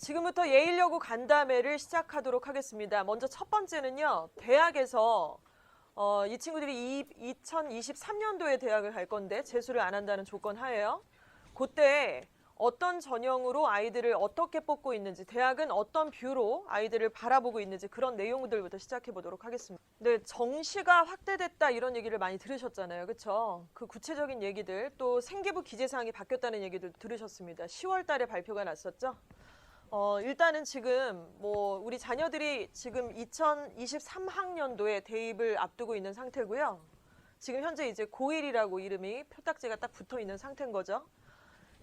지금부터 예일여고 간담회를 시작하도록 하겠습니다. 먼저 첫 번째는요. 대학에서 이 친구들이 2023년도에 대학을 갈 건데 재수를 안 한다는 조건 하에요. 그때 어떤 전형으로 아이들을 어떻게 뽑고 있는지, 대학은 어떤 뷰로 아이들을 바라보고 있는지 그런 내용들부터 시작해 보도록 하겠습니다. 네, 정시가 확대됐다 이런 얘기를 많이 들으셨잖아요. 그렇죠? 그 구체적인 얘기들, 또 생기부 기재사항이 바뀌었다는 얘기도 들으셨습니다. 10월 달에 발표가 났었죠. 일단은 지금 우리 자녀들이 지금 2023학년도에 대입을 앞두고 있는 상태고요. 지금 현재 이제 고1이라고 이름이 표딱지가 딱 붙어 있는 상태인 거죠.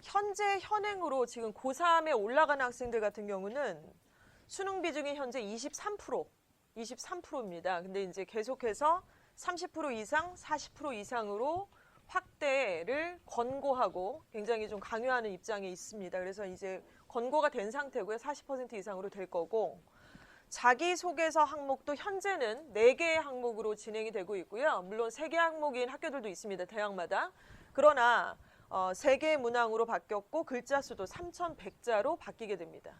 현재 현행으로 지금 고3에 올라가는 학생들 같은 경우는 수능 비중이 현재 23%입니다. 근데 이제 계속해서 30% 이상, 40% 이상으로 확대를 권고하고 굉장히 좀 강요하는 입장에 있습니다. 그래서 이제 권고가 된 상태고요. 40% 이상으로 될 거고, 자기소개서 항목도 현재는 4개의 항목으로 진행이 되고 있고요. 물론 3개 항목인 학교들도 있습니다. 대학마다. 그러나 3개의 문항으로 바뀌었고 글자 수도 3,100자로 바뀌게 됩니다.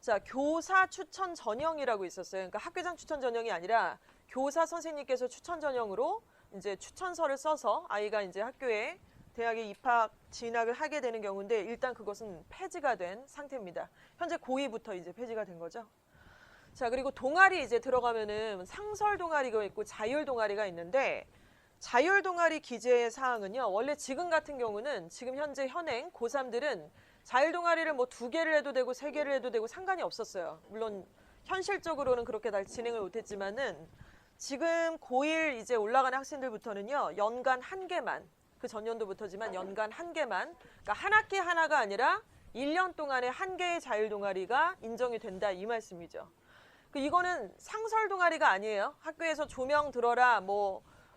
자, 교사 추천 전형이라고 있었어요. 그러니까 학교장 추천 전형이 아니라 교사 선생님께서 추천 전형으로 이제 추천서를 써서 아이가 이제 학교에 대학에 입학, 진학을 하게 되는 경우인데 일단 그것은 폐지가 된 상태입니다. 현재 고2부터 이제 폐지가 된 거죠. 자, 그리고 동아리 이제 들어가면은 상설 동아리가 있고 자율 동아리가 있는데, 자율 동아리 기재 사항은요. 원래 지금 같은 경우는 지금 현재 현행 고3들은 자율 동아리를 2개를 해도 되고 3개를 해도 되고 상관이 없었어요. 물론 현실적으로는 그렇게 다 진행을 못했지만은 지금 고1 이제 올라가는 학생들부터는요. 연간 1개만, 그 전년도부터지만 연간 1개만, 그러니까 한 학기 하나가 아니라 1년 동안에 1개의 자율 동아리가 인정이 된다 이 말씀이죠. 이거는 상설 동아리가 아니에요. 학교에서 조명 들어라,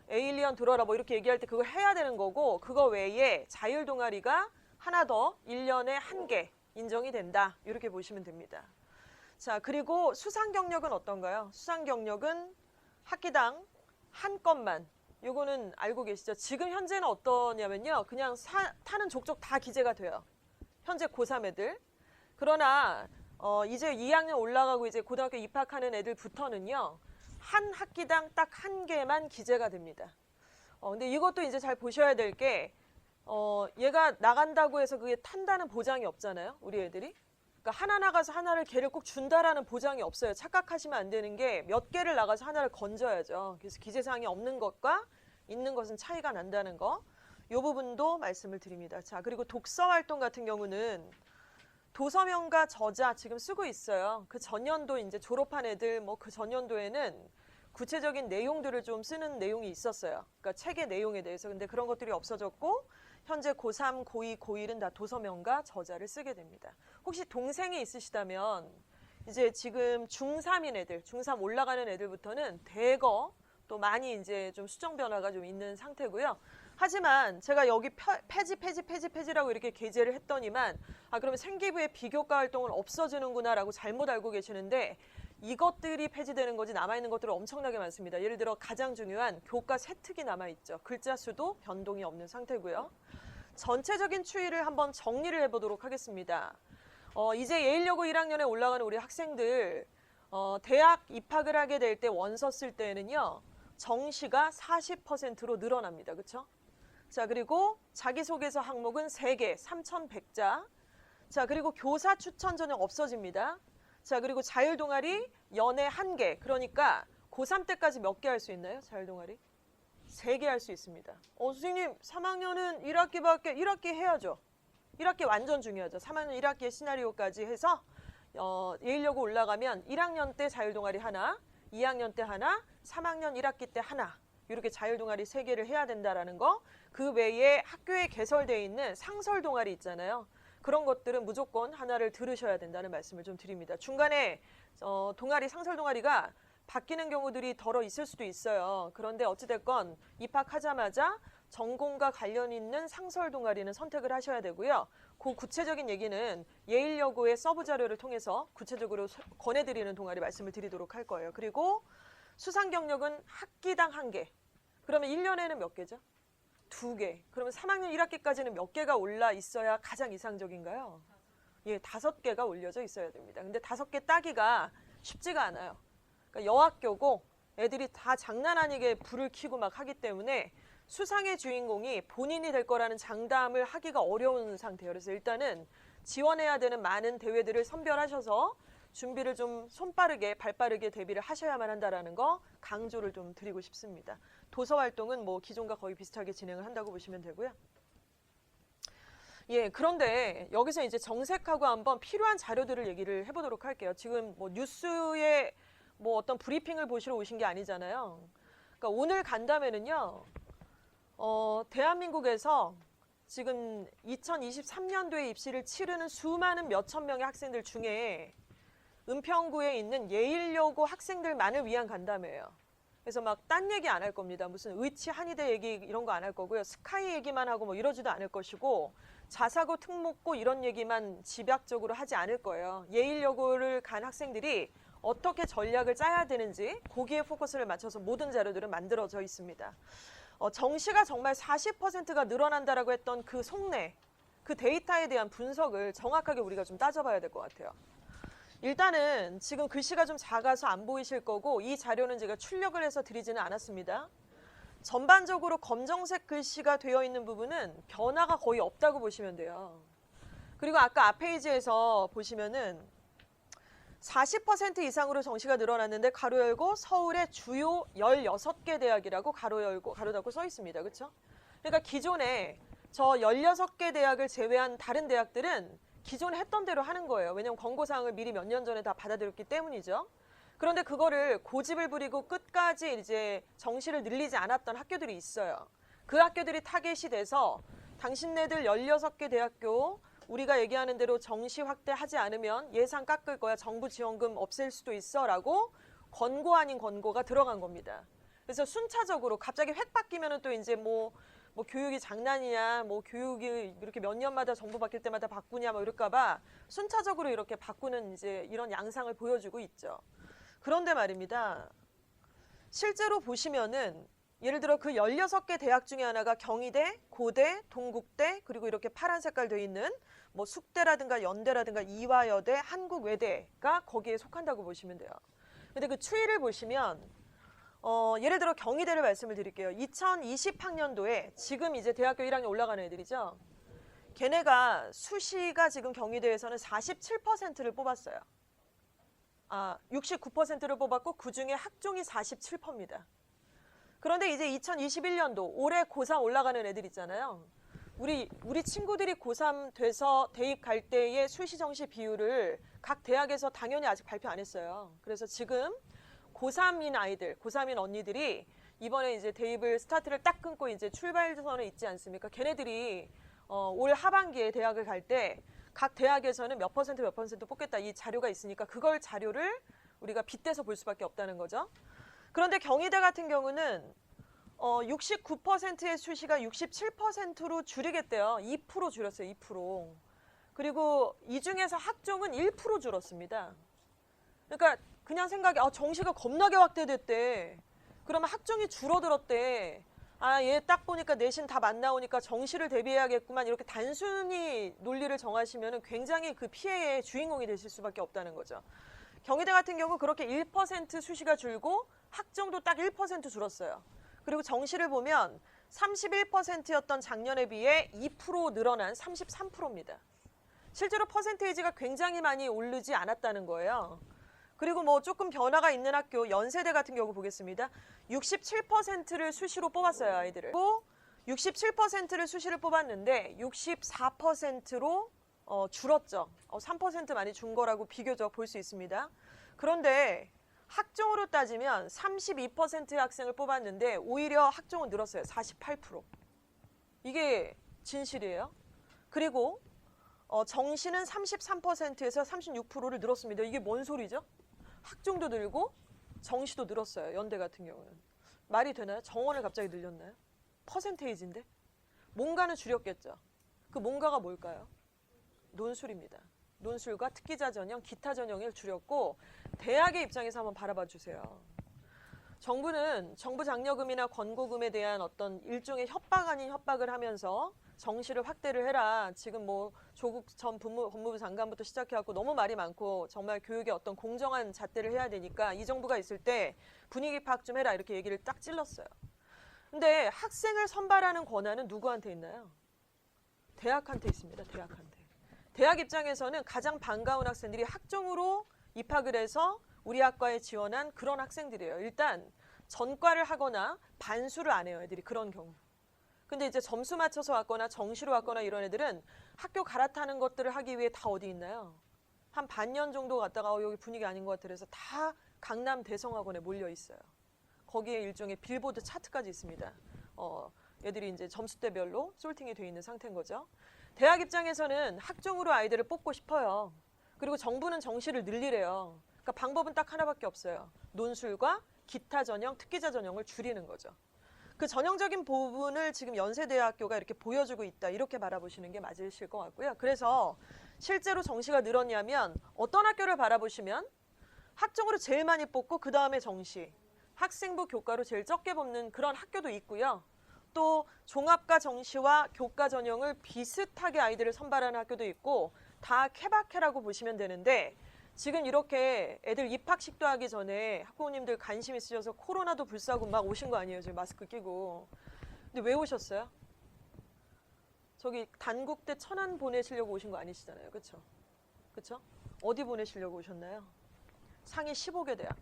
에일리언 들어라 이렇게 얘기할 때 그걸 해야 되는 거고, 그거 외에 자율 동아리가 하나 더 1년에 1개 인정이 된다. 이렇게 보시면 됩니다. 자, 그리고 수상 경력은 어떤가요? 수상 경력은 학기당 한 건만. 요거는 알고 계시죠? 지금 현재는 어떠냐면요. 그냥 타는 족족 다 기재가 돼요. 현재 고3 애들. 그러나 이제 2학년 올라가고 이제 고등학교 입학하는 애들부터는요. 한 학기당 딱 1개만 기재가 됩니다. 근데 이것도 이제 잘 보셔야 될 게, 얘가 나간다고 해서 그게 탄다는 보장이 없잖아요. 우리 애들이. 그러니까 하나 나가서 하나를 걔를 꼭 준다라는 보장이 없어요. 착각하시면 안 되는 게 몇 개를 나가서 하나를 건져야죠. 그래서 기재사항이 없는 것과 있는 것은 차이가 난다는 거. 이 부분도 말씀을 드립니다. 자, 그리고 독서 활동 같은 경우는 도서명가 저자 지금 쓰고 있어요. 그 전년도 이제 졸업한 애들 그 전년도에는 구체적인 내용들을 좀 쓰는 내용이 있었어요. 그러니까 책의 내용에 대해서. 근데 그런 것들이 없어졌고 현재 고3, 고2, 고1은 다 도서명가 저자를 쓰게 됩니다. 혹시 동생이 있으시다면 이제 지금 중3인 애들, 중3 올라가는 애들부터는 대거 또 많이 이제 좀 수정 변화가 좀 있는 상태고요. 하지만 제가 여기 폐지라고 이렇게 게재를 했더니만 그러면 생기부의 비교과 활동은 없어지는구나 라고 잘못 알고 계시는데, 이것들이 폐지되는 거지 남아있는 것들은 엄청나게 많습니다. 예를 들어 가장 중요한 교과 세특이 남아있죠. 글자 수도 변동이 없는 상태고요. 전체적인 추이를 한번 정리를 해보도록 하겠습니다. 이제 예일여고 1학년에 올라가는 우리 학생들 대학 입학을 하게 될 때 원서 쓸 때는요. 정시가 40%로 늘어납니다. 그렇죠? 자, 그리고 자기소개서 항목은 3개, 3,100자. 자, 그리고 교사 추천 전형 없어집니다. 자, 그리고 자율 동아리 연에 1개. 그러니까 고3 때까지 몇 개 할 수 있나요? 자율 동아리? 3개 할 수 있습니다. 선생님 3학년은 1학기밖에 1학기 해야죠. 1학기 완전 중요하죠. 3학년 1학기의 시나리오까지 해서 예일여고 올라가면 1학년 때 자율 동아리 하나, 2학년 때 하나, 3학년 1학기 때 하나, 이렇게 자율 동아리 3개를 해야 된다라는 거. 그 외에 학교에 개설되어 있는 상설 동아리 있잖아요. 그런 것들은 무조건 하나를 들으셔야 된다는 말씀을 좀 드립니다. 중간에 동아리, 상설 동아리가 바뀌는 경우들이 덜어 있을 수도 있어요. 그런데 어찌됐건 입학하자마자 전공과 관련 있는 상설 동아리는 선택을 하셔야 되고요. 그 구체적인 얘기는 예일여고의 서브 자료를 통해서 구체적으로 권해드리는 동아리 말씀을 드리도록 할 거예요. 그리고 수상 경력은 학기당 1개. 그러면 1년에는 몇 개죠? 2개. 그러면 3학년 1학기까지는 몇 개가 올라 있어야 가장 이상적인가요? 예, 5개가 올려져 있어야 됩니다. 근데 5개 따기가 쉽지가 않아요. 그러니까 여학교고 애들이 다 장난 아니게 불을 켜고 막 하기 때문에 수상의 주인공이 본인이 될 거라는 장담을 하기가 어려운 상태예요. 그래서 일단은 지원해야 되는 많은 대회들을 선별하셔서 준비를 좀 손빠르게 발빠르게 대비를 하셔야만 한다라는 거 강조를 좀 드리고 싶습니다. 도서 활동은 뭐 기존과 거의 비슷하게 진행을 한다고 보시면 되고요. 예, 그런데 여기서 이제 정색하고 한번 필요한 자료들을 얘기를 해보도록 할게요. 지금 뭐 뉴스에 뭐 어떤 브리핑을 보시러 오신 게 아니잖아요. 그러니까 오늘 간담회는요, 대한민국에서 지금 2023년도에 입시를 치르는 수많은 몇천 명의 학생들 중에 은평구에 있는 예일여고 학생들만을 위한 간담회예요. 그래서 막 딴 얘기 안 할 겁니다. 무슨 의치 한의대 얘기 이런 거 안 할 거고요. 스카이 얘기만 하고 뭐 이러지도 않을 것이고 자사고 특목고 이런 얘기만 집약적으로 하지 않을 거예요. 예일여고를 간 학생들이 어떻게 전략을 짜야 되는지 거기에 포커스를 맞춰서 모든 자료들은 만들어져 있습니다. 정시가 정말 40%가 늘어난다라고 했던 그 속내, 그 데이터에 대한 분석을 정확하게 우리가 좀 따져봐야 될 것 같아요. 일단은 지금 글씨가 좀 작아서 안 보이실 거고 이 자료는 제가 출력을 해서 드리지는 않았습니다. 전반적으로 검정색 글씨가 되어 있는 부분은 변화가 거의 없다고 보시면 돼요. 그리고 아까 앞 페이지에서 보시면은 40% 이상으로 정시가 늘어났는데 가로 열고 서울의 주요 16개 대학이라고 가로 열고 가로 닫고 써 있습니다. 그렇죠? 그러니까 기존에 저 16개 대학을 제외한 다른 대학들은 기존에 했던 대로 하는 거예요. 왜냐하면 권고사항을 미리 몇 년 전에 다 받아들였기 때문이죠. 그런데 그거를 고집을 부리고 끝까지 이제 정시를 늘리지 않았던 학교들이 있어요. 그 학교들이 타겟이 돼서 당신네들 16개 대학교 우리가 얘기하는 대로 정시 확대하지 않으면 예산 깎을 거야. 정부 지원금 없앨 수도 있어 라고 권고 아닌 권고가 들어간 겁니다. 그래서 순차적으로 갑자기 획 바뀌면은 또 이제 뭐 교육이 장난이냐, 뭐 교육이 이렇게 몇 년마다 정부 바뀔 때마다 바꾸냐, 뭐 이럴까봐 순차적으로 이렇게 바꾸는 이제 이런 양상을 보여주고 있죠. 그런데 말입니다. 실제로 보시면은 예를 들어 그 16개 대학 중에 하나가 경희대, 고대, 동국대, 그리고 이렇게 파란 색깔 되어 있는 뭐 숙대라든가 연대라든가 이화여대, 한국외대가 거기에 속한다고 보시면 돼요. 근데 그 추이를 보시면 예를 들어 경희대를 말씀을 드릴게요. 2020학년도에 지금 이제 대학교 1학년 올라가는 애들이죠. 걔네가 수시가 지금 경희대에서는 47%를 뽑았어요. 69%를 뽑았고 그중에 학종이 47%입니다. 그런데 이제 2021년도 올해 고3 올라가는 애들 있잖아요. 우리 친구들이 고3 돼서 대입 갈 때의 수시 정시 비율을 각 대학에서 당연히 아직 발표 안 했어요. 그래서 지금 고3인 아이들, 고3인 언니들이 이번에 이제 대입을 스타트를 딱 끊고 이제 출발선에 있지 않습니까? 걔네들이 올 하반기에 대학을 갈 때 각 대학에서는 몇 퍼센트 뽑겠다 이 자료가 있으니까 그걸 자료를 우리가 빗대서 볼 수밖에 없다는 거죠. 그런데 경희대 같은 경우는 69%의 수시가 67%로 줄이겠대요. 2% 줄였어요. 2%. 그리고 이 중에서 학종은 1% 줄었습니다. 그러니까 그냥 생각이 정시가 겁나게 확대됐대. 그러면 학종이 줄어들었대. 얘 딱 보니까 내신 다 안 나오니까 정시를 대비해야겠구만. 이렇게 단순히 논리를 정하시면 굉장히 그 피해의 주인공이 되실 수밖에 없다는 거죠. 경희대 같은 경우 그렇게 1% 수시가 줄고 학종도 딱 1% 줄었어요. 그리고 정시를 보면 31%였던 작년에 비해 2% 늘어난 33%입니다. 실제로 퍼센테이지가 굉장히 많이 오르지 않았다는 거예요. 그리고 뭐 조금 변화가 있는 학교 연세대 같은 경우 보겠습니다. 67%를 수시로 뽑았어요, 아이들을. 또 67%를 수시를 뽑았는데 64%로 줄었죠. 3% 많이 준 거라고 비교적 볼 수 있습니다. 그런데 학종으로 따지면 32%의 학생을 뽑았는데 오히려 학종은 늘었어요. 48%. 이게 진실이에요. 그리고 정시는 33%에서 36%를 늘었습니다. 이게 뭔 소리죠? 학종도 늘고 정시도 늘었어요. 연대 같은 경우는. 말이 되나요? 정원을 갑자기 늘렸나요? 퍼센테이지인데? 뭔가는 줄였겠죠. 그 뭔가가 뭘까요? 논술입니다. 논술과 특기자 전형, 기타 전형을 줄였고 대학의 입장에서 한번 바라봐 주세요. 정부는 정부 장려금이나 권고금에 대한 어떤 일종의 협박 아닌 협박을 하면서 정시를 확대를 해라. 지금 뭐 조국 전 법무부 장관부터 시작해갖고 너무 말이 많고 정말 교육에 어떤 공정한 잣대를 해야 되니까 이 정부가 있을 때 분위기 파악 좀 해라. 이렇게 얘기를 딱 찔렀어요. 근데 학생을 선발하는 권한은 누구한테 있나요? 대학한테 있습니다. 대학한테. 대학 입장에서는 가장 반가운 학생들이 학종으로 입학을 해서 우리 학과에 지원한 그런 학생들이에요. 일단 전과를 하거나 반수를 안 해요. 애들이 그런 경우. 근데 이제 점수 맞춰서 왔거나 정시로 왔거나 이런 애들은 학교 갈아타는 것들을 하기 위해 다 어디 있나요? 한 반년 정도 갔다가 여기 분위기 아닌 것 같아 그래서 다 강남 대성학원에 몰려 있어요. 거기에 일종의 빌보드 차트까지 있습니다. 애들이 이제 점수대별로 솔팅이 돼 있는 상태인 거죠. 대학 입장에서는 학종으로 아이들을 뽑고 싶어요. 그리고 정부는 정시를 늘리래요. 그러니까 방법은 딱 하나밖에 없어요. 논술과 기타 전형, 특기자 전형을 줄이는 거죠. 그 전형적인 부분을 지금 연세대학교가 이렇게 보여주고 있다. 이렇게 바라보시는 게 맞으실 것 같고요. 그래서 실제로 정시가 늘었냐면 어떤 학교를 바라보시면 학종으로 제일 많이 뽑고 그 다음에 정시, 학생부 교과로 제일 적게 뽑는 그런 학교도 있고요. 또 종합과 정시와 교과 전형을 비슷하게 아이들을 선발하는 학교도 있고 다 케바케라고 보시면 되는데 지금 이렇게 애들 입학식도 하기 전에 학부모님들 관심 있으셔서 코로나도 불사고 막 오신 거 아니에요? 지금 마스크 끼고. 근데 왜 오셨어요? 저기 단국대 천안 보내시려고 오신 거 아니시잖아요. 그렇죠? 그렇죠? 어디 보내시려고 오셨나요? 상위 15개 대학.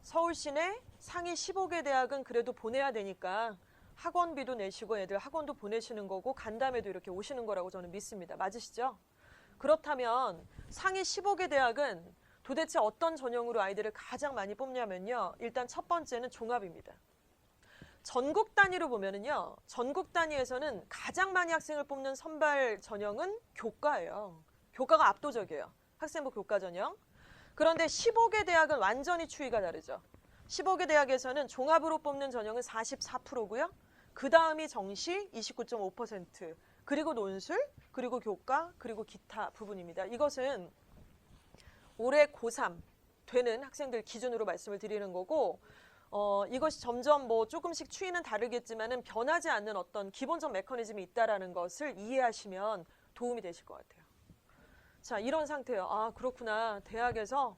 서울 시내 상위 15개 대학은 그래도 보내야 되니까 학원비도 내시고 애들 학원도 보내시는 거고 간담회도 이렇게 오시는 거라고 저는 믿습니다. 맞으시죠? 그렇다면 상위 15개 대학은 도대체 어떤 전형으로 아이들을 가장 많이 뽑냐면요. 일단 첫 번째는 종합입니다. 전국 단위로 보면은요. 전국 단위에서는 가장 많이 학생을 뽑는 선발 전형은 교과예요. 교과가 압도적이에요. 학생부 교과 전형. 그런데 15개 대학은 완전히 추이가 다르죠. 15개 대학에서는 종합으로 뽑는 전형은 44%고요. 그 다음이 정시 29.5%, 그리고 논술, 그리고 교과, 그리고 기타 부분입니다. 이것은 올해 고3 되는 학생들 기준으로 말씀을 드리는 거고 이것이 점점 뭐 조금씩 추이는 다르겠지만은 변하지 않는 어떤 기본적 메커니즘이 있다라는 것을 이해하시면 도움이 되실 것 같아요. 자, 이런 상태예요. 아, 그렇구나. 대학에서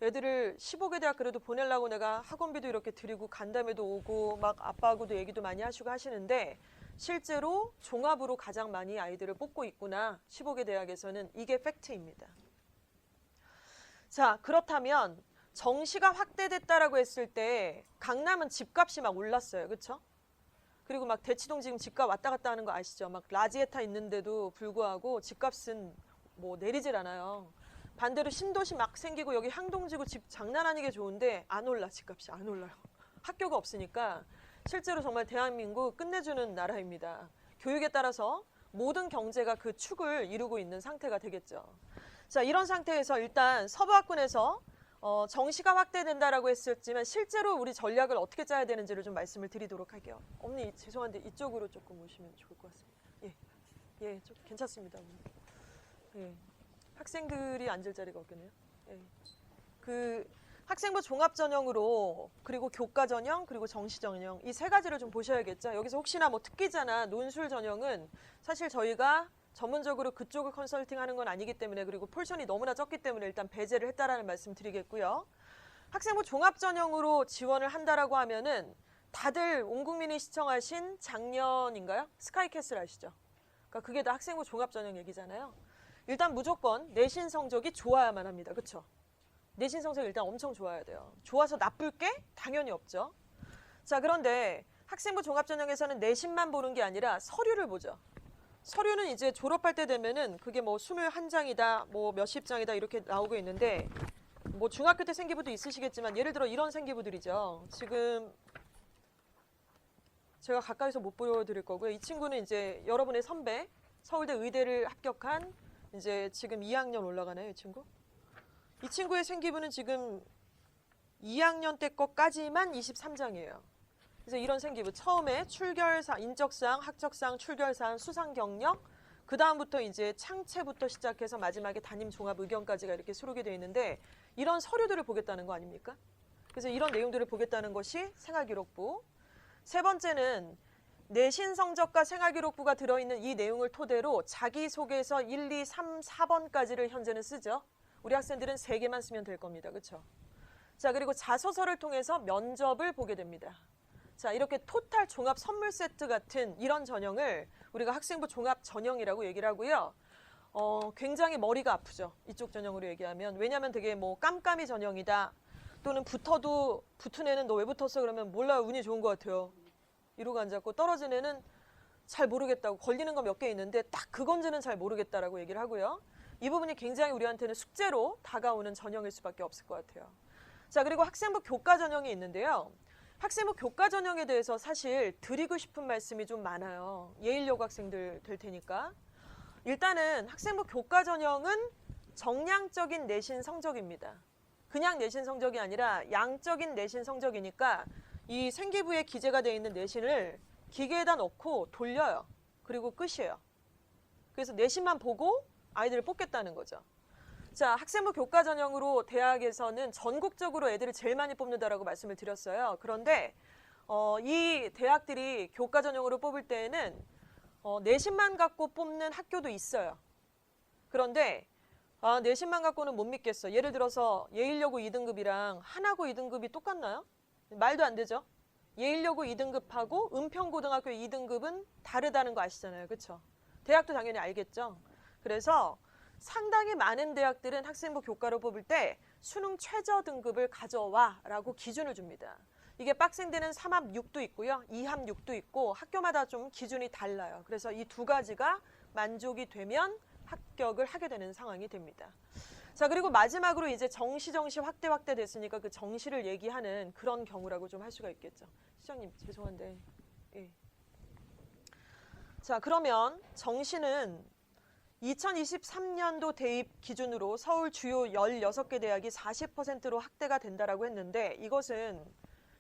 애들을 15개 대학 그래도 보내려고 내가 학원비도 이렇게 드리고 간담회도 오고 막 아빠하고도 얘기도 많이 하시고 하시는데 실제로 종합으로 가장 많이 아이들을 뽑고 있구나. 15개 대학에서는 이게 팩트입니다. 자, 그렇다면 정시가 확대됐다라고 했을 때 강남은 집값이 막 올랐어요. 그렇죠? 그리고 막 대치동 지금 집값 왔다 갔다 하는 거 아시죠? 막 라지에타 있는데도 불구하고 집값은 뭐 내리질 않아요. 반대로 신도시 막 생기고 여기 항동지구 집 장난 아니게 좋은데 안 올라. 집값이 안 올라요. 학교가 없으니까 실제로 정말 대한민국 끝내주는 나라입니다. 교육에 따라서 모든 경제가 그 축을 이루고 있는 상태가 되겠죠. 자, 이런 상태에서 일단 서부학군에서 정시가 확대된다라고 했었지만 실제로 우리 전략을 어떻게 짜야 되는지를 좀 말씀을 드리도록 할게요. 어머니 죄송한데 이쪽으로 조금 오시면 좋을 것 같습니다. 예, 좀 괜찮습니다. 예. 학생들이 앉을 자리가 없겠네요. 예. 그 학생부 종합 전형으로 그리고 교과 전형 그리고 정시 전형 이 세 가지를 좀 보셔야겠죠. 여기서 혹시나 뭐 특기자나 논술 전형은 사실 저희가 전문적으로 그쪽을 컨설팅하는 건 아니기 때문에 그리고 폴션이 너무나 적기 때문에 일단 배제를 했다라는 말씀 드리겠고요. 학생부 종합 전형으로 지원을 한다라고 하면은 다들 온 국민이 시청하신 작년인가요? 스카이캐슬 아시죠? 그러니까 그게 다 학생부 종합 전형 얘기잖아요. 일단 무조건 내신 성적이 좋아야만 합니다. 그렇죠? 내신 성적이 일단 엄청 좋아야 돼요. 좋아서 나쁠 게 당연히 없죠. 자, 그런데 학생부 종합전형에서는 내신만 보는 게 아니라 서류를 보죠. 서류는 이제 졸업할 때 되면은 그게 뭐 21장이다, 뭐 몇십 장이다 이렇게 나오고 있는데 뭐 중학교 때 생기부도 있으시겠지만 예를 들어 이런 생기부들이죠. 지금 제가 가까이서 못 보여드릴 거고요. 이 친구는 이제 여러분의 선배, 서울대 의대를 합격한 이제 지금 2학년 올라가나요, 이 친구? 이 친구의 생기부는 지금 2학년 때 것까지만 23장이에요. 그래서 이런 생기부, 처음에 출결사, 인적사항, 학적사항, 출결사항, 수상 경력, 그 다음부터 이제 창체부터 시작해서 마지막에 담임 종합 의견까지가 이렇게 수록이 되어 있는데 이런 서류들을 보겠다는 거 아닙니까? 그래서 이런 내용들을 보겠다는 것이 생활기록부. 세 번째는 내신 성적과 생활기록부가 들어있는 이 내용을 토대로 자기소개서 1, 2, 3, 4번까지를 현재는 쓰죠. 우리 학생들은 3개만 쓰면 될 겁니다. 그렇죠? 자, 그리고 자소서를 통해서 면접을 보게 됩니다. 자, 이렇게 토탈 종합 선물 세트 같은 이런 전형을 우리가 학생부 종합 전형이라고 얘기를 하고요. 굉장히 머리가 아프죠. 이쪽 전형으로 얘기하면. 왜냐하면 되게 뭐 깜깜이 전형이다. 또는 붙어도 붙은 애는 너 왜 붙었어? 그러면 몰라요. 운이 좋은 것 같아요. 이러고 앉았고 떨어진 애는 잘 모르겠다고 걸리는 거 몇 개 있는데 딱 그건지는 잘 모르겠다라고 얘기를 하고요. 이 부분이 굉장히 우리한테는 숙제로 다가오는 전형일 수밖에 없을 것 같아요. 자, 그리고 학생부 교과 전형이 있는데요. 학생부 교과 전형에 대해서 사실 드리고 싶은 말씀이 좀 많아요. 예일여고 학생들 될 테니까. 일단은 학생부 교과 전형은 정량적인 내신 성적입니다. 그냥 내신 성적이 아니라 양적인 내신 성적이니까 이 생기부에 기재가 되어 있는 내신을 기계에다 넣고 돌려요. 그리고 끝이에요. 그래서 내신만 보고 아이들을 뽑겠다는 거죠. 자, 학생부 교과 전형으로 대학에서는 전국적으로 애들을 제일 많이 뽑는다라고 말씀을 드렸어요. 그런데 이 대학들이 교과 전형으로 뽑을 때에는 내신만 갖고 뽑는 학교도 있어요. 그런데 내신만 갖고는 못 믿겠어. 예를 들어서 예일여고 2등급이랑 한하고 2등급이 똑같나요? 말도 안 되죠. 예일여고 2등급하고 은평고등학교 2등급은 다르다는 거 아시잖아요. 그렇죠? 대학도 당연히 알겠죠. 그래서 상당히 많은 대학들은 학생부 교과로 뽑을 때 수능 최저 등급을 가져와 라고 기준을 줍니다. 이게 빡센 데는 3합 6도 있고요. 2합 6도 있고 학교마다 좀 기준이 달라요. 그래서 이 두 가지가 만족이 되면 합격을 하게 되는 상황이 됩니다. 자, 그리고 마지막으로 이제 정시 확대 됐으니까 그 정시를 얘기하는 그런 경우라고 좀 할 수가 있겠죠. 시장님 죄송한데. 예. 자, 그러면 정시는 2023년도 대입 기준으로 서울 주요 16개 대학이 40%로 확대가 된다라고 했는데 이것은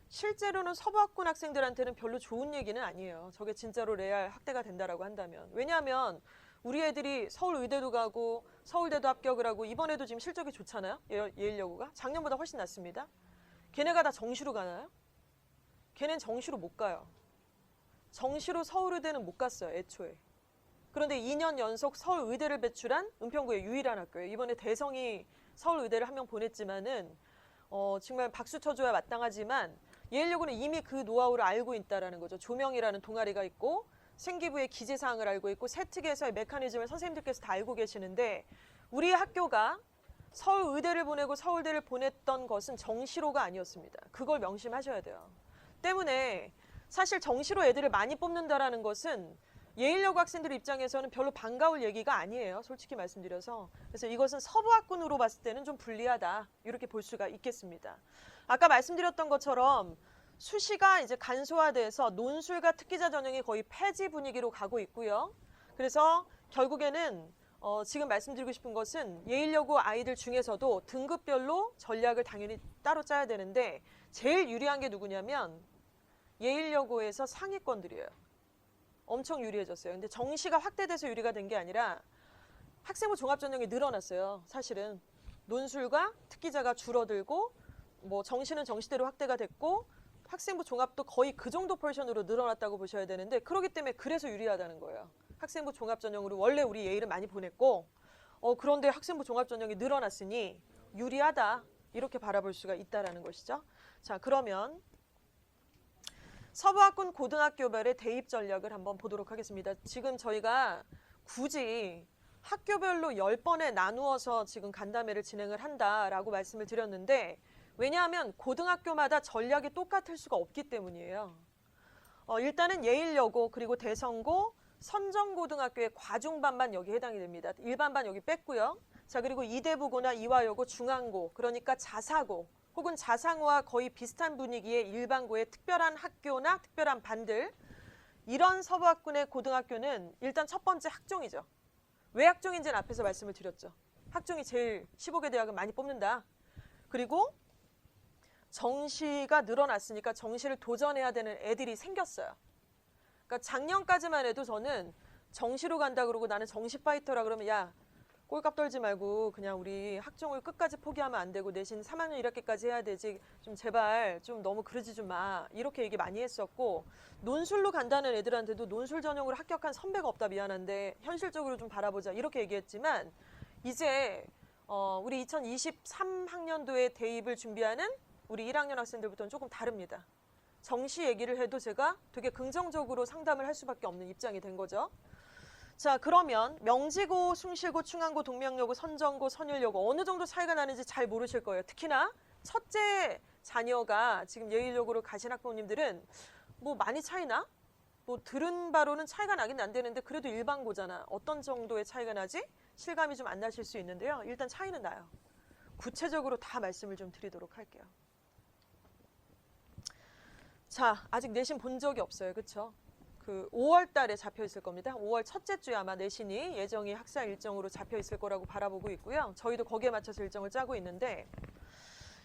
실제로는 서부학군 학생들한테는 별로 좋은 얘기는 아니에요. 저게 진짜로 레알 확대가 된다라고 한다면. 왜냐하면 우리 애들이 서울 의대도 가고 서울대도 합격을 하고 이번에도 지금 실적이 좋잖아요. 예일여고가. 작년보다 훨씬 낫습니다. 걔네가 다 정시로 가나요? 걔는 정시로 못 가요. 정시로 서울의대는 못 갔어요. 애초에. 그런데 2년 연속 서울의대를 배출한 은평구의 유일한 학교예요. 이번에 대성이 서울의대를 한 명 보냈지만은 정말 박수 쳐줘야 마땅하지만 예일여고는 이미 그 노하우를 알고 있다라는 거죠. 조명이라는 동아리가 있고 생기부의 기재사항을 알고 있고 세특에서의 메커니즘을 선생님들께서 다 알고 계시는데 우리 학교가 서울의대를 보내고 서울대를 보냈던 것은 정시로가 아니었습니다. 그걸 명심하셔야 돼요. 때문에 사실 정시로 애들을 많이 뽑는다라는 것은 예일여고 학생들 입장에서는 별로 반가울 얘기가 아니에요. 솔직히 말씀드려서. 그래서 이것은 서부학군으로 봤을 때는 좀 불리하다. 이렇게 볼 수가 있겠습니다. 아까 말씀드렸던 것처럼 수시가 이제 간소화돼서 논술과 특기자 전형이 거의 폐지 분위기로 가고 있고요. 그래서 결국에는 지금 말씀드리고 싶은 것은 예일여고 아이들 중에서도 등급별로 전략을 당연히 따로 짜야 되는데 제일 유리한 게 누구냐면 예일여고에서 상위권들이에요. 엄청 유리해졌어요. 근데 정시가 확대돼서 유리가 된 게 아니라 학생부 종합전형이 늘어났어요. 사실은 논술과 특기자가 줄어들고 뭐 정시는 정시대로 확대가 됐고 학생부 종합도 거의 그 정도 포션으로 늘어났다고 보셔야 되는데 그렇기 때문에 그래서 유리하다는 거예요. 학생부 종합전형으로 원래 우리 예일은 많이 보냈고 그런데 학생부 종합전형이 늘어났으니 유리하다 이렇게 바라볼 수가 있다라는 것이죠. 자, 그러면 서부학군 고등학교별의 대입 전략을 한번 보도록 하겠습니다. 지금 저희가 굳이 학교별로 10번에 나누어서 지금 간담회를 진행을 한다라고 말씀을 드렸는데 왜냐하면 고등학교마다 전략이 똑같을 수가 없기 때문이에요. 일단은 예일여고 그리고 대성고 선정고등학교의 과중반만 여기 해당이 됩니다. 일반반 여기 뺐고요. 자, 그리고 이대부고나 이화여고 중앙고 그러니까 자사고 혹은 자상고와 거의 비슷한 분위기의 일반고의 특별한 학교나 특별한 반들 이런 서부학군의 고등학교는 일단 첫 번째 학종이죠. 왜 학종인지는 앞에서 말씀을 드렸죠. 학종이 제일 15개 대학은 많이 뽑는다. 그리고 정시가 늘어났으니까 정시를 도전해야 되는 애들이 생겼어요. 그러니까 작년까지만 해도 저는 정시로 간다 그러고 나는 정시 파이터라 그러면 야 꼴값 떨지 말고 그냥 우리 학종을 끝까지 포기하면 안 되고 내신 3학년 1학기까지 해야 되지 좀 제발 좀 너무 그러지 좀 마. 이렇게 얘기 많이 했었고 논술로 간다는 애들한테도 논술 전형으로 합격한 선배가 없다 미안한데 현실적으로 좀 바라보자 이렇게 얘기했지만 이제 우리 2023학년도에 대입을 준비하는 우리 1학년 학생들부터는 조금 다릅니다. 정시 얘기를 해도 제가 되게 긍정적으로 상담을 할 수밖에 없는 입장이 된 거죠. 자, 그러면 명지고, 숭실고, 충안고, 동명여고, 선정고, 선율여고 어느 정도 차이가 나는지 잘 모르실 거예요. 특히나 첫째 자녀가 지금 예일여고로 가신 학부모님들은 뭐 많이 차이나? 뭐 들은 바로는 차이가 나긴 안 되는데 그래도 일반고잖아. 어떤 정도의 차이가 나지? 실감이 좀 안 나실 수 있는데요. 일단 차이는 나요. 구체적으로 다 말씀을 좀 드리도록 할게요. 자, 아직 내신 본 적이 없어요. 그쵸? 그 5월 달에 잡혀 있을 겁니다. 5월 첫째 주에 아마 내신이 예정이 학사 일정으로 잡혀 있을 거라고 바라보고 있고요. 저희도 거기에 맞춰서 일정을 짜고 있는데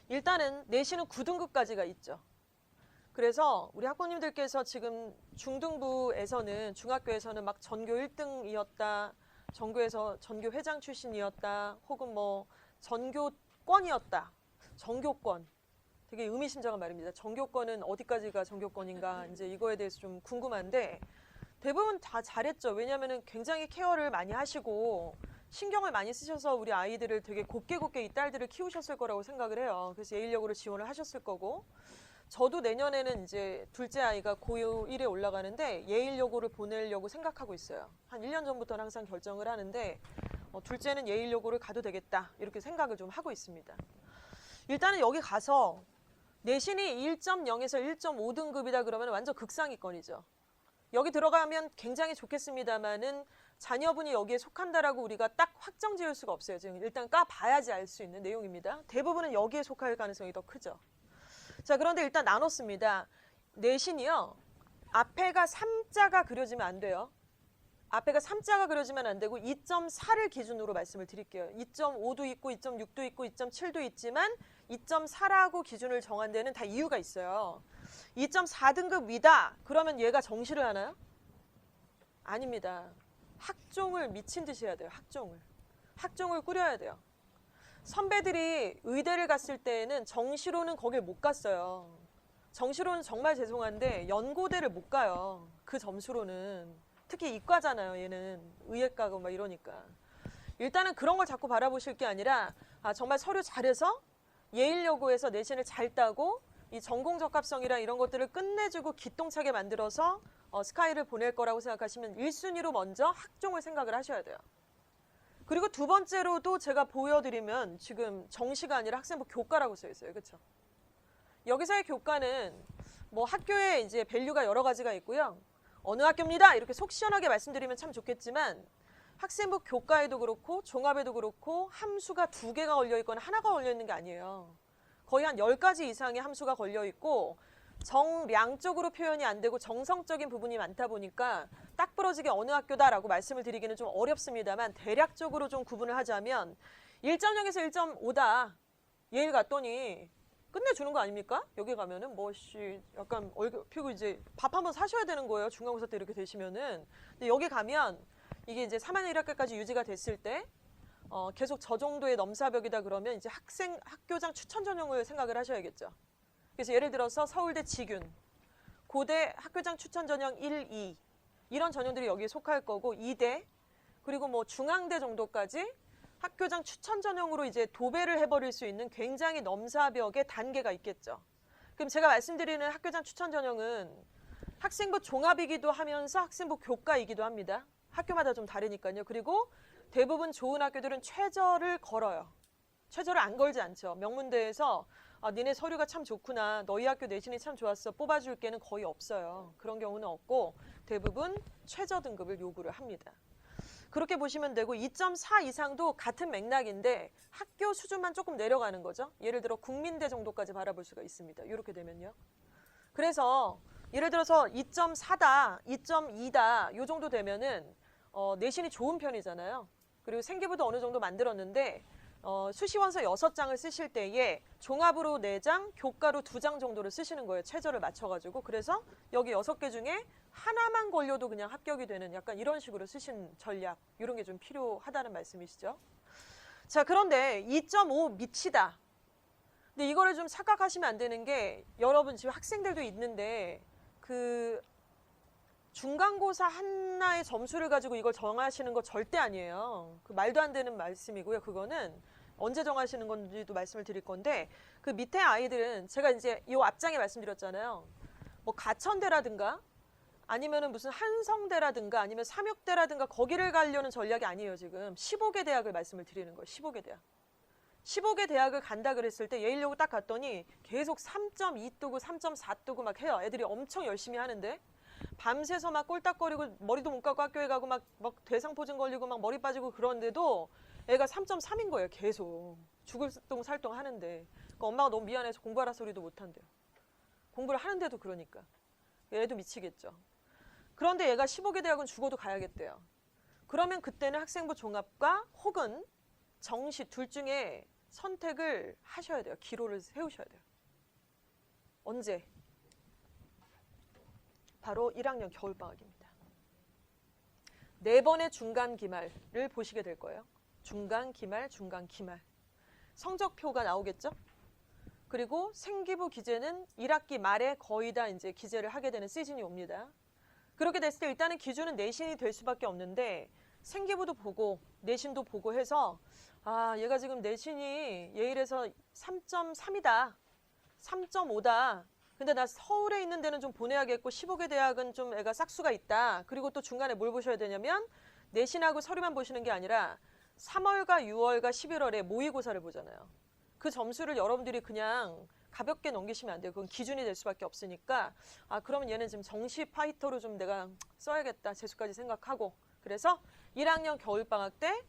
일단은 내신은 9등급까지가 있죠. 그래서 우리 학부모님들께서 지금 중등부에서는 중학교에서는 막 전교 1등이었다. 전교에서 전교 회장 출신이었다. 혹은 뭐 전교권이었다. 전교권. 되게 의미심장한 말입니다. 전교권은 어디까지가 전교권인가 이제 이거에 대해서 좀 궁금한데 대부분 다 잘했죠. 왜냐하면 굉장히 케어를 많이 하시고 신경을 많이 쓰셔서 우리 아이들을 되게 곱게 이 딸들을 키우셨을 거라고 생각을 해요. 그래서 예일여고를 지원을 하셨을 거고 저도 내년에는 이제 둘째 아이가 고1에 올라가는데 예일여고를 보내려고 생각하고 있어요. 한 1년 전부터는 항상 결정을 하는데 둘째는 예일여고를 가도 되겠다 이렇게 생각을 좀 하고 있습니다. 일단은 여기 가서 내신이 1.0에서 1.5등급이다 그러면 완전 극상위권이죠. 여기 들어가면 굉장히 좋겠습니다만은 자녀분이 여기에 속한다라고 우리가 딱 확정 지을 수가 없어요. 지금 일단 까봐야지 알 수 있는 내용입니다. 대부분은 여기에 속할 가능성이 더 크죠. 자, 그런데 일단 나눴습니다. 내신이요. 앞에가 3자가 그려지면 안 돼요. 앞에가 3자가 그려지면 안 되고 2.4를 기준으로 말씀을 드릴게요. 2.5도 있고 2.6도 있고 2.7도 있지만 2.4라고 기준을 정한 데는 다 이유가 있어요. 2.4등급 위다. 그러면 얘가 정시를 하나요? 아닙니다. 학종을 미친 듯이 해야 돼요. 학종을 꾸려야 돼요. 선배들이 의대를 갔을 때에는 정시로는 거길 못 갔어요. 정시로는 정말 죄송한데 연고대를 못 가요. 그 점수로는. 특히 이과잖아요. 얘는 의예과고 막 이러니까. 일단은 그런 걸 자꾸 바라보실 게 아니라 정말 서류 잘해서 예일여고에서 내신을 잘 따고 이 전공 적합성이랑 이런 것들을 끝내주고 기똥차게 만들어서 스카이를 보낼 거라고 생각하시면 1순위로 먼저 학종을 생각을 하셔야 돼요. 그리고 두 번째로도 제가 보여드리면 지금 정시가 아니라 학생부 교과라고 써 있어요. 그렇죠? 여기서의 교과는 뭐 학교에 이제 밸류가 여러 가지가 있고요. 어느 학교입니다. 이렇게 속 시원하게 말씀드리면 참 좋겠지만 학생부 교과에도 그렇고 종합에도 그렇고 함수가 2개가 걸려있거나 하나가 걸려있는 게 아니에요. 거의 한 10가지 이상의 함수가 걸려있고 정량적으로 표현이 안 되고 정성적인 부분이 많다 보니까 딱 부러지게 어느 학교다라고 말씀을 드리기는 좀 어렵습니다만 대략적으로 좀 구분을 하자면 1.0에서 1.5다. 예일 갔더니 끝내주는 거 아닙니까? 여기 가면은 약간 얼굴 피고 이제 밥 한번 사셔야 되는 거예요. 중간고사 때 이렇게 되시면은. 근데 여기 가면 이게 이제 3학년 1학기까지 유지가 됐을 때 계속 저 정도의 넘사벽이다 그러면 이제 학교장 추천 전형을 생각을 하셔야겠죠. 그래서 예를 들어서 서울대 지균, 고대 학교장 추천 전형 1, 2 이런 전형들이 여기에 속할 거고 2대 그리고 뭐 중앙대 정도까지 학교장 추천 전형으로 이제 도배를 해버릴 수 있는 굉장히 넘사벽의 단계가 있겠죠. 그럼 제가 말씀드리는 학교장 추천 전형은 학생부 종합이기도 하면서 학생부 교과이기도 합니다. 학교마다 좀 다르니까요. 그리고 대부분 좋은 학교들은 최저를 걸어요. 최저를 안 걸지 않죠. 명문대에서 니네 서류가 참 좋구나. 너희 학교 내신이 참 좋았어. 뽑아줄게는 거의 없어요. 그런 경우는 없고 대부분 최저 등급을 요구를 합니다. 그렇게 보시면 되고 2.4 이상도 같은 맥락인데 학교 수준만 조금 내려가는 거죠. 예를 들어 국민대 정도까지 바라볼 수가 있습니다. 이렇게 되면요. 그래서 예를 들어서 2.4다, 2.2다 요 정도 되면은 내신이 좋은 편이잖아요. 그리고 생기부도 어느 정도 만들었는데 수시원서 6장을 쓰실 때에 종합으로 4장, 교과로 2장 정도를 쓰시는 거예요. 최저를 맞춰가지고. 그래서 여기 6개 중에 하나만 걸려도 그냥 합격이 되는 약간 이런 식으로 쓰신 전략 이런 게 좀 필요하다는 말씀이시죠. 자, 그런데 2.5 밑이다. 근데 이거를 좀 착각하시면 안 되는 게 여러분 지금 학생들도 있는데 그 중간고사 하나의 점수를 가지고 이걸 정하시는 거 절대 아니에요. 그 말도 안 되는 말씀이고요. 그거는 언제 정하시는 건지도 말씀을 드릴 건데 그 밑에 아이들은 제가 이제 이 앞장에 말씀드렸잖아요. 뭐 가천대라든가 아니면은 무슨 한성대라든가 아니면 삼육대라든가 거기를 가려는 전략이 아니에요. 지금 15개 대학을 말씀을 드리는 거예요. 15개 대학. 15개 대학을 간다 그랬을 때 예일여고 딱 갔더니 계속 3.2 뜨고 3.4 뜨고 막 해요. 애들이 엄청 열심히 하는데 밤새서 막 꼴딱거리고 머리도 못 감고 학교에 가고 막 대상포진 걸리고 막 머리 빠지고 그런데도 애가 3.3인 거예요. 계속 죽을 똥 살똥 하는데 그러니까 엄마가 너무 미안해서 공부하라 소리도 못 한대요. 공부를 하는데도 그러니까 애도 미치겠죠. 그런데 얘가 15개 대학은 죽어도 가야겠대요. 그러면 그때는 학생부 종합과 혹은 정시 둘 중에 선택을 하셔야 돼요. 기로를 세우셔야 돼요. 언제? 바로 1학년 겨울방학입니다. 4번의 중간 기말을 보시게 될 거예요. 중간 기말, 중간 기말. 성적표가 나오겠죠? 그리고 생기부 기재는 1학기 말에 거의 다 이제 기재를 하게 되는 시즌이 옵니다. 그렇게 됐을 때 일단은 기준은 내신이 될 수밖에 없는데 생기부도 보고 내신도 보고 해서 아, 얘가 지금 내신이 예일에서 3.3이다. 3.5다. 근데 나 서울에 있는 데는 좀 보내야겠고 15개 대학은 좀 애가 싹수가 있다. 그리고 또 중간에 뭘 보셔야 되냐면 내신하고 서류만 보시는 게 아니라 3월과 6월과 11월에 모의고사를 보잖아요. 그 점수를 여러분들이 그냥 가볍게 넘기시면 안 돼요. 그건 기준이 될 수밖에 없으니까 아, 그러면 얘는 지금 정시 파이터로 좀 내가 써야겠다. 재수까지 생각하고 그래서 1학년 겨울방학 때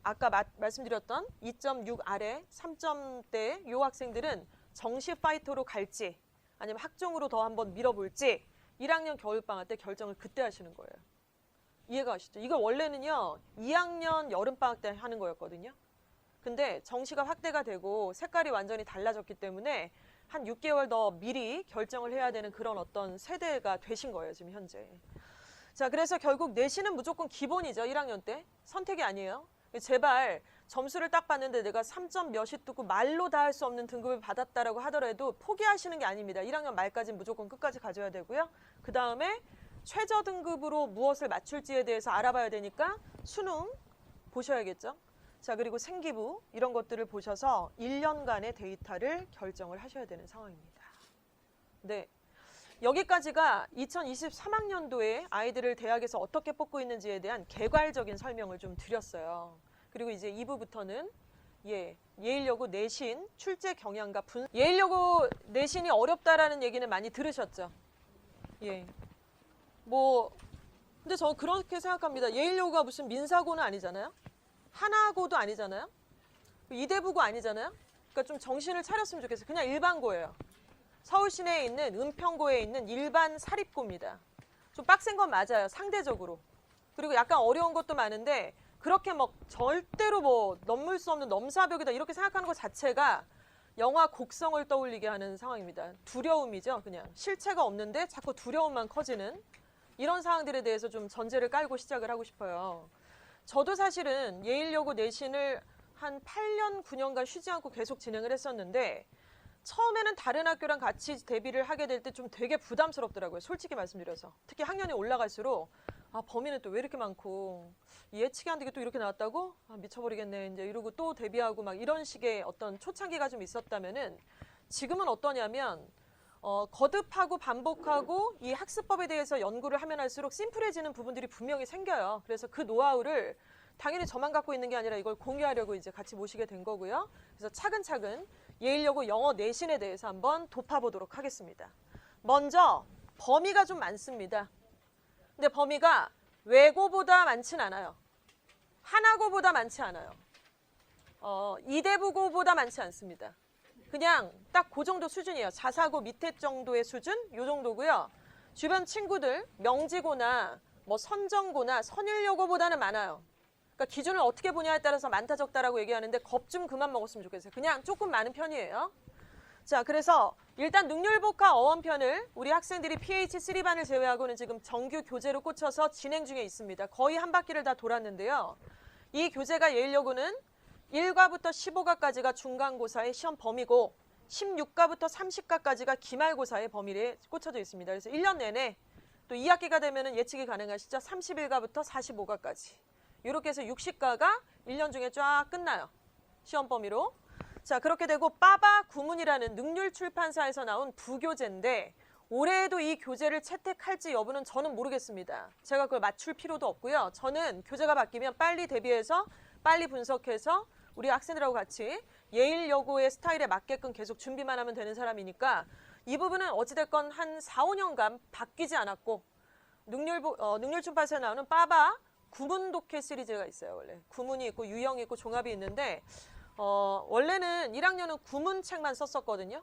아까 말씀드렸던 2.6 아래 3점대 요 학생들은 정시 파이터로 갈지 아니면 학종으로 더 한번 밀어볼지 1학년 겨울방학 때 결정을 그때 하시는 거예요. 이해가 가시죠? 이거 원래는요 2학년 여름방학 때 하는 거였거든요. 근데 정시가 확대가 되고 색깔이 완전히 달라졌기 때문에 한 6개월 더 미리 결정을 해야 되는 그런 어떤 세대가 되신 거예요. 지금 현재. 자, 그래서 결국 내신은 무조건 기본이죠. 1학년 때. 선택이 아니에요. 제발 점수를 딱 봤는데 내가 3점 몇이 뜨고 말로 다 할 수 없는 등급을 받았다라고 하더라도 포기하시는 게 아닙니다. 1학년 말까지는 무조건 끝까지 가져야 되고요. 그 다음에 최저 등급으로 무엇을 맞출지에 대해서 알아봐야 되니까 수능 보셔야겠죠. 자, 그리고 생기부 이런 것들을 보셔서 1년간의 데이터를 결정을 하셔야 되는 상황입니다. 네. 여기까지가 2023학년도에 아이들을 대학에서 어떻게 뽑고 있는지에 대한 개괄적인 설명을 좀 드렸어요. 그리고 이제 2부부터는 예일여고 내신 출제 경향과 예일여고 내신이 어렵다라는 얘기는 많이 들으셨죠? 예. 근데 저 그렇게 생각합니다. 예일여고가 무슨 민사고는 아니잖아요? 하나고도 아니잖아요? 이대부고 아니잖아요? 그러니까 좀 정신을 차렸으면 좋겠어요. 그냥 일반고예요. 서울 시내에 있는 은평고에 있는 일반 사립고입니다. 좀 빡센 건 맞아요. 상대적으로. 그리고 약간 어려운 것도 많은데 그렇게 막 절대로 넘을 수 없는 넘사벽이다 이렇게 생각하는 것 자체가 영화 곡성을 떠올리게 하는 상황입니다. 두려움이죠. 그냥 실체가 없는데 자꾸 두려움만 커지는 이런 상황들에 대해서 좀 전제를 깔고 시작을 하고 싶어요. 저도 사실은 예일여고 내신을 한 8년, 9년간 쉬지 않고 계속 진행을 했었는데 처음에는 다른 학교랑 같이 대비를 하게 될 때 좀 되게 부담스럽더라고요. 솔직히 말씀드려서. 특히 학년이 올라갈수록 아, 범위는 또 왜 이렇게 많고 예측이 안 되게 또 이렇게 나왔다고? 아, 미쳐버리겠네. 이제 이러고 또 대비하고 막 이런 식의 어떤 초창기가 좀 있었다면은 지금은 어떠냐면 거듭하고 반복하고 이 학습법에 대해서 연구를 하면 할수록 심플해지는 부분들이 분명히 생겨요. 그래서 그 노하우를 당연히 저만 갖고 있는 게 아니라 이걸 공유하려고 이제 같이 모시게 된 거고요. 그래서 차근차근 예일여고 영어 내신에 대해서 한번 돋파보도록 하겠습니다. 먼저 범위가 좀 많습니다. 근데 범위가 외고보다 많진 않아요. 하나고보다 많지 않아요. 이대부고보다 많지 않습니다. 그냥 딱 그 정도 수준이에요. 자사고 밑에 정도의 수준? 요 정도고요. 주변 친구들 명지고나 선정고나 선일여고보다는 많아요. 그러니까 기준을 어떻게 보냐에 따라서 많다 적다라고 얘기하는데 겁 좀 그만 먹었으면 좋겠어요. 그냥 조금 많은 편이에요. 자, 그래서 일단 능률복화 어원편을 우리 학생들이 PH3반을 제외하고는 지금 정규 교재로 꽂혀서 진행 중에 있습니다. 거의 한 바퀴를 다 돌았는데요. 이 교재가 예일여고는 1과부터 15과까지가 중간고사의 시험 범위고 16과부터 30과까지가 기말고사의 범위에 꽂혀져 있습니다. 그래서 1년 내내 또 2학기가 되면 예측이 가능하시죠. 31과부터 45과까지. 이렇게 해서 60과가 1년 중에 쫙 끝나요. 시험 범위로. 자, 그렇게 되고 빠바 구문이라는 능률출판사에서 나온 부교재인데 올해에도 이 교재를 채택할지 여부는 저는 모르겠습니다. 제가 그걸 맞출 필요도 없고요. 저는 교재가 바뀌면 빨리 대비해서 빨리 분석해서 우리 학생들하고 같이 예일여고의 스타일에 맞게끔 계속 준비만 하면 되는 사람이니까 이 부분은 어찌됐건 한 4, 5년간 바뀌지 않았고 능률출판사에 나오는 빠바 구문 독해 시리즈가 있어요. 원래 구문이 있고 유형이 있고 종합이 있는데 원래는 1학년은 구문책만 썼었거든요.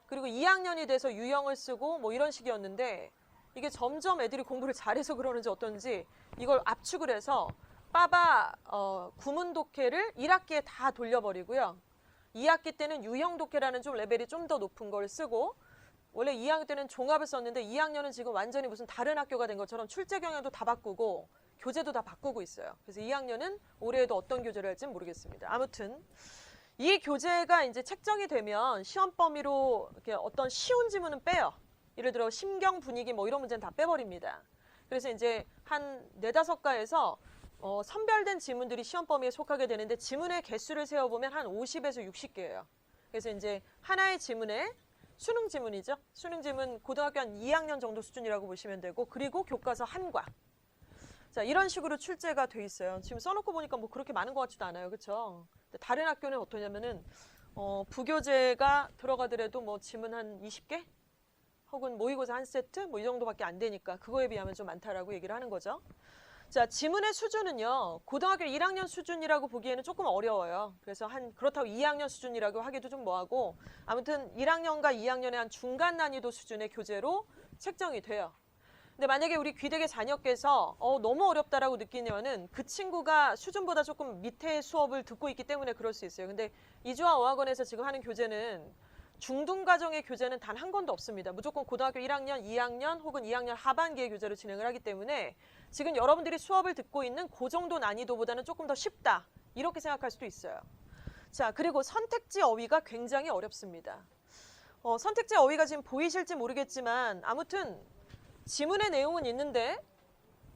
그리고 2학년이 돼서 유형을 쓰고 뭐 이런 식이었는데 이게 점점 애들이 공부를 잘해서 그러는지 어떤지 이걸 압축을 해서 빠바 구문 독해를 1학기에 다 돌려버리고요. 2학기 때는 유형 독해라는 좀 레벨이 좀 더 높은 걸 쓰고 원래 2학년 때는 종합을 썼는데 2학년은 지금 완전히 무슨 다른 학교가 된 것처럼 출제 경향도 다 바꾸고 교재도 다 바꾸고 있어요. 그래서 2학년은 올해에도 어떤 교재를 할지는 모르겠습니다. 아무튼 이 교재가 이제 책정이 되면 시험 범위로 이렇게 어떤 쉬운 지문은 빼요. 예를 들어 심경 분위기 뭐 이런 문제는 다 빼버립니다. 그래서 이제 한 4, 5과에서 선별된 지문들이 시험 범위에 속하게 되는데 지문의 개수를 세어보면 한 50에서 60개예요. 그래서 이제 하나의 지문에 수능 지문이죠. 수능 지문 고등학교 한 2학년 정도 수준이라고 보시면 되고 그리고 교과서 한 과. 자, 이런 식으로 출제가 돼 있어요. 지금 써놓고 보니까 뭐 그렇게 많은 것 같지도 않아요. 그렇죠? 다른 학교는 어떠냐면은 부교재가 들어가더라도 뭐 지문 한 20개? 혹은 모의고사 한 세트? 뭐 이 정도밖에 안 되니까 그거에 비하면 좀 많다라고 얘기를 하는 거죠. 자, 지문의 수준은요. 고등학교 1학년 수준이라고 보기에는 조금 어려워요. 그래서 그렇다고 2학년 수준이라고 하기도 좀 뭐하고 아무튼 1학년과 2학년의 한 중간 난이도 수준의 교재로 책정이 돼요. 근데 만약에 우리 귀대계 자녀께서 너무 어렵다라고 느끼면은 그 친구가 수준보다 조금 밑에 수업을 듣고 있기 때문에 그럴 수 있어요. 근데 이주아 어학원에서 지금 하는 교재는 중등 과정의 교재는 단 한 권도 없습니다. 무조건 고등학교 1학년, 2학년 혹은 2학년 하반기의 교재로 진행을 하기 때문에 지금 여러분들이 수업을 듣고 있는 그 정도 난이도보다는 조금 더 쉽다. 이렇게 생각할 수도 있어요. 자, 그리고 선택지 어휘가 굉장히 어렵습니다. 선택지 어휘가 지금 보이실지 모르겠지만 아무튼 지문의 내용은 있는데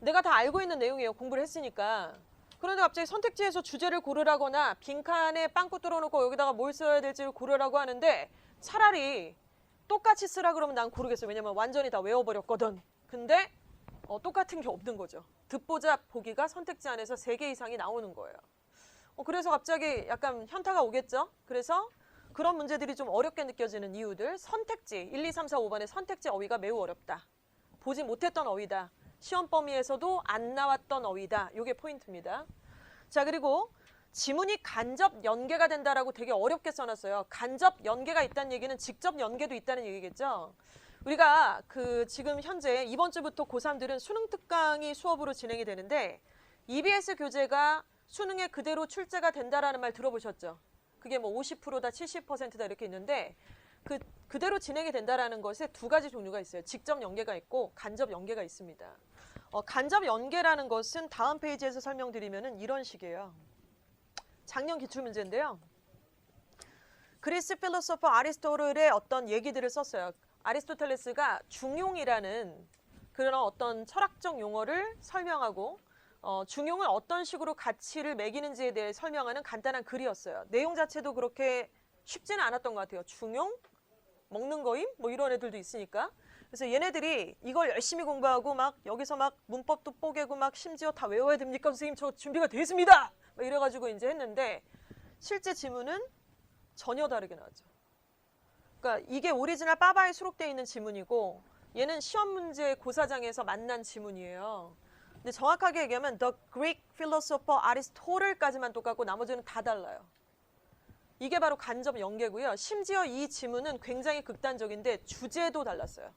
내가 다 알고 있는 내용이에요. 공부를 했으니까. 그런데 갑자기 선택지에서 주제를 고르라거나 빈칸에 빵꾸 뚫어놓고 여기다가 뭘 써야 될지를 고르라고 하는데 차라리 똑같이 쓰라 그러면 난 고르겠어요. 왜냐면 완전히 다 외워버렸거든. 근데 똑같은 게 없는 거죠. 듣보잡 보기가 선택지 안에서 3개 이상이 나오는 거예요. 그래서 갑자기 약간 현타가 오겠죠. 그래서 그런 문제들이 좀 어렵게 느껴지는 이유들. 선택지 1, 2, 3, 4, 5번의 선택지 어휘가 매우 어렵다. 보지 못했던 어휘다. 시험 범위에서도 안 나왔던 어휘다. 이게 포인트입니다. 자, 그리고 지문이 간접 연계가 된다라고 되게 어렵게 써놨어요. 간접 연계가 있다는 얘기는 직접 연계도 있다는 얘기겠죠. 우리가 지금 현재 이번 주부터 고3들은 수능 특강이 수업으로 진행이 되는데 EBS 교재가 수능에 그대로 출제가 된다라는 말 들어보셨죠? 그게 뭐 50%다, 70%다 이렇게 있는데 그대로 진행이 된다라는 것에 2가지 종류가 있어요. 직접 연계가 있고 간접 연계가 있습니다. 간접 연계라는 것은 다음 페이지에서 설명드리면은 이런 식이에요. 작년 기출문제인데요. 그리스 필로소퍼 아리스토텔의 어떤 얘기들을 썼어요. 아리스토텔레스가 중용이라는 그런 어떤 철학적 용어를 설명하고 중용을 어떤 식으로 가치를 매기는지에 대해 설명하는 간단한 글이었어요. 내용 자체도 그렇게 쉽지는 않았던 것 같아요. 중용? 먹는 거임? 뭐 이런 애들도 있으니까. 그래서 얘네들이 이걸 열심히 공부하고 막 여기서 막 문법도 뽀개고 막 심지어 다 외워야 됩니까? 선생님 저 준비가 돼 있습니다! 막 이래가지고 이제 했는데 실제 지문은 전혀 다르게 나왔죠. 그러니까 이게 오리지널 빠바에 수록되어 있는 지문이고 얘는 시험 문제 고사장에서 만난 지문이에요. 근데 정확하게 얘기하면 The Greek philosopher Aristotle까지만 똑같고 나머지는 다 달라요. 이게 바로 간접 연계고요. 심지어 이 지문은 굉장히 극단적인데 주제도 달랐어요.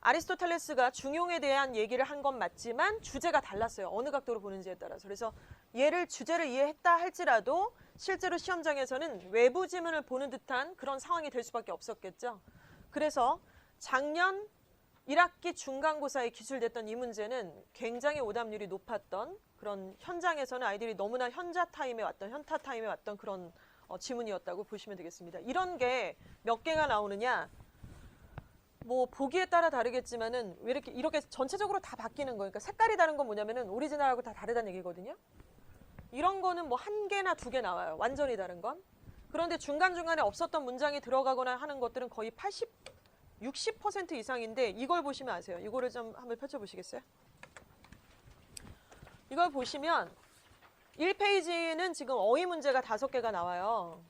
아리스토텔레스가 중용에 대한 얘기를 한 건 맞지만 주제가 달랐어요. 어느 각도로 보는지에 따라서. 그래서 얘를 주제를 이해했다 할지라도 실제로 시험장에서는 외부 지문을 보는 듯한 그런 상황이 될 수밖에 없었겠죠. 그래서 작년 1학기 중간고사에 기출됐던 이 문제는 굉장히 오답률이 높았던 그런 현장에서는 아이들이 너무나 현타 타임에 왔던 그런 지문이었다고 보시면 되겠습니다. 이런 게 몇 개가 나오느냐? 뭐 보기에 따라 다르겠지만은 왜 이렇게 전체적으로 다 바뀌는 거예요. 그러니까 색깔이 다른 건 뭐냐면은 오리지널하고 다 다르다는 얘기거든요. 이런 거는 뭐 한 개나 두 개 나와요. 완전히 다른 건. 그런데 중간중간에 없었던 문장이 들어가거나 하는 것들은 거의 60% 이상인데 이걸 보시면 아세요. 이거를 좀 한번 펼쳐보시겠어요? 이걸 보시면 1페이지는 지금 어휘 문제가 5개가 나와요.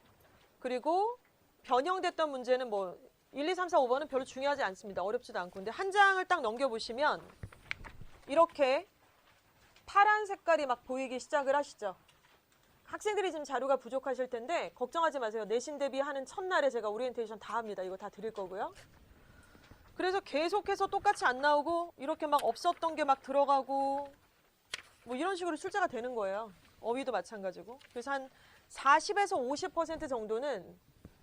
그리고 변형됐던 문제는 뭐 1, 2, 3, 4, 5번은 별로 중요하지 않습니다. 어렵지도 않고. 근데 한 장을 딱 넘겨보시면 이렇게 파란 색깔이 막 보이기 시작을 하시죠. 학생들이 지금 자료가 부족하실 텐데 걱정하지 마세요. 내신 대비하는 첫날에 제가 오리엔테이션 다 합니다. 이거 다 드릴 거고요. 그래서 계속해서 똑같이 안 나오고 이렇게 막 없었던 게 막 들어가고 뭐 이런 식으로 출제가 되는 거예요. 어휘도 마찬가지고. 그래서 한 40에서 50% 정도는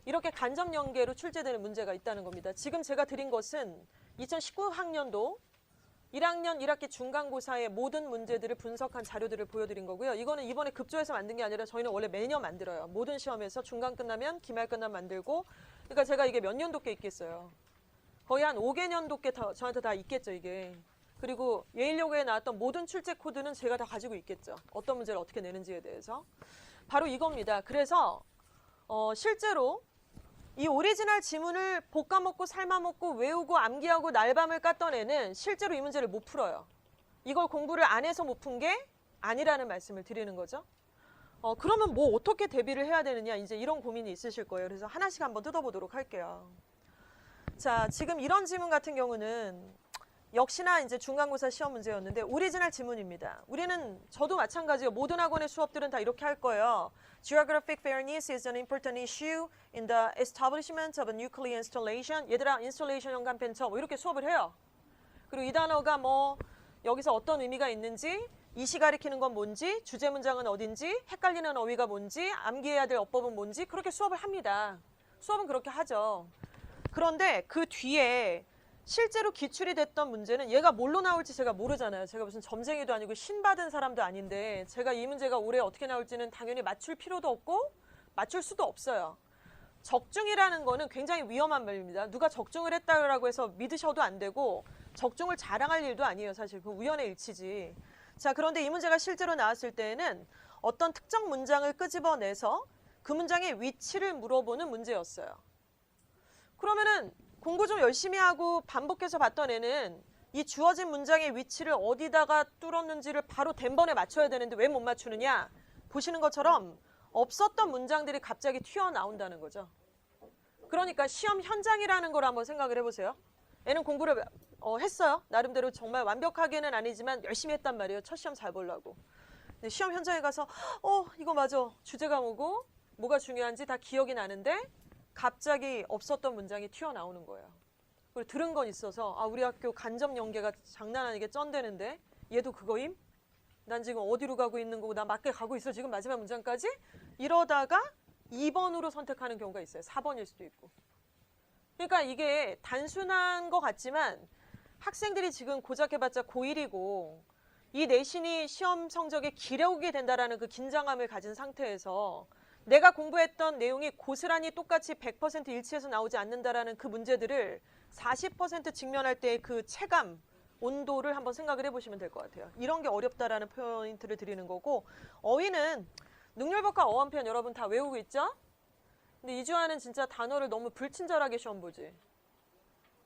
이렇게 간접 연계로 출제되는 문제가 있다는 겁니다. 지금 제가 드린 것은 2019학년도 1학년 1학기 중간고사의 모든 문제들을 분석한 자료들을 보여드린 거고요. 이거는 이번에 급조해서 만든 게 아니라 저희는 원래 매년 만들어요. 모든 시험에서 중간 끝나면 기말 끝나면 만들고. 그러니까 제가 이게 몇 년도께 있겠어요. 거의 한 5개년도께 저한테 다 있겠죠, 이게. 그리고 예일여고에 나왔던 모든 출제 코드는 제가 다 가지고 있겠죠. 어떤 문제를 어떻게 내는지에 대해서. 바로 이겁니다. 그래서 실제로 이 오리지널 지문을 볶아먹고 삶아먹고 외우고 암기하고 날밤을 깠던 애는 실제로 이 문제를 못 풀어요. 이걸 공부를 안 해서 못 푼 게 아니라는 말씀을 드리는 거죠. 그러면 뭐 어떻게 대비를 해야 되느냐 이제 이런 고민이 있으실 거예요. 그래서 하나씩 한번 뜯어보도록 할게요. 자, 지금 이런 지문 같은 경우는 역시나 이제 중간고사 시험 문제였는데 오리지널 지문입니다. 우리는 저도 마찬가지예요. 모든 학원의 수업들은 다 이렇게 할 거예요. Geographic fairness is an important issue in the establishment of a nuclear installation. 얘들아, 인스톨레이션 연관 벤처 뭐 이렇게 수업을 해요. 그리고 이 단어가 뭐 여기서 어떤 의미가 있는지, 이시 가리키는 건 뭔지, 주제 문장은 어딘지, 헷갈리는 어휘가 뭔지, 암기해야 될 어법은 뭔지 그렇게 수업을 합니다. 수업은 그렇게 하죠. 그런데 그 뒤에 실제로 기출이 됐던 문제는 얘가 뭘로 나올지 제가 모르잖아요. 제가 무슨 점쟁이도 아니고 신 받은 사람도 아닌데 제가 이 문제가 올해 어떻게 나올지는 당연히 맞출 필요도 없고 맞출 수도 없어요. 적중이라는 거는 굉장히 위험한 말입니다. 누가 적중을 했다고 해서 믿으셔도 안 되고 적중을 자랑할 일도 아니에요. 사실 그 우연의 일치지. 자, 그런데 이 문제가 실제로 나왔을 때에는 어떤 특정 문장을 끄집어내서 그 문장의 위치를 물어보는 문제였어요. 그러면은 공부 좀 열심히 하고 반복해서 봤던 애는 이 주어진 문장의 위치를 어디다가 뚫었는지를 바로 덴번에 맞춰야 되는데 왜 못 맞추느냐? 보시는 것처럼 없었던 문장들이 갑자기 튀어나온다는 거죠. 그러니까 시험 현장이라는 걸 한번 생각을 해보세요. 애는 공부를 했어요. 나름대로 정말 완벽하게는 아니지만 열심히 했단 말이에요. 첫 시험 잘 보려고. 근데 시험 현장에 가서 이거 맞아. 주제가 뭐가 중요한지 다 기억이 나는데 갑자기 없었던 문장이 튀어나오는 거예요. 그리고 들은 건 있어서 우리 학교 간접 연계가 장난 아니게 쩐대는데 얘도 그거임? 난 지금 어디로 가고 있는 거고 나 맞게 가고 있어 지금 마지막 문장까지? 이러다가 2번으로 선택하는 경우가 있어요. 4번일 수도 있고. 그러니까 이게 단순한 것 같지만 학생들이 지금 고작 해봤자 고1이고 이 내신이 시험 성적에 기려오게 된다라는 그 긴장감을 가진 상태에서 내가 공부했던 내용이 고스란히 똑같이 100% 일치해서 나오지 않는다라는 그 문제들을 40% 직면할 때의 그 체감, 온도를 한번 생각을 해보시면 될 것 같아요. 이런 게 어렵다라는 포인트를 드리는 거고 어휘는 능률법과 어원편 여러분 다 외우고 있죠? 근데 이주환은 진짜 단어를 너무 불친절하게 시험 보지.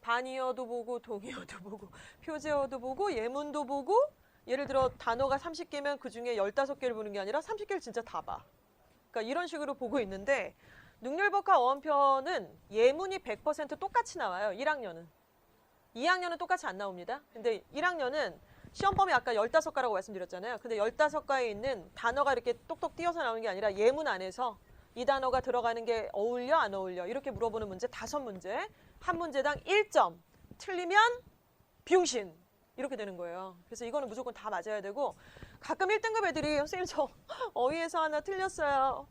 반이어도 보고 동의어도 보고 표제어도 보고 예문도 보고 예를 들어 단어가 30개면 그중에 15개를 보는 게 아니라 30개를 진짜 다 봐. 그러니까 이런 식으로 보고 있는데 능률법과 어원편은 예문이 100% 똑같이 나와요. 1학년은. 2학년은 똑같이 안 나옵니다. 근데 1학년은 시험범위 아까 15가라고 말씀드렸잖아요. 근데 15가에 있는 단어가 이렇게 똑똑 띄어서 나오는 게 아니라 예문 안에서 이 단어가 들어가는 게 어울려 안 어울려 이렇게 물어보는 문제 5문제. 한 문제당 1점. 틀리면 비용신. 이렇게 되는 거예요. 그래서 이거는 무조건 다 맞아야 되고 가끔 1등급 애들이 선생님 저 어휘에서 하나 틀렸어요.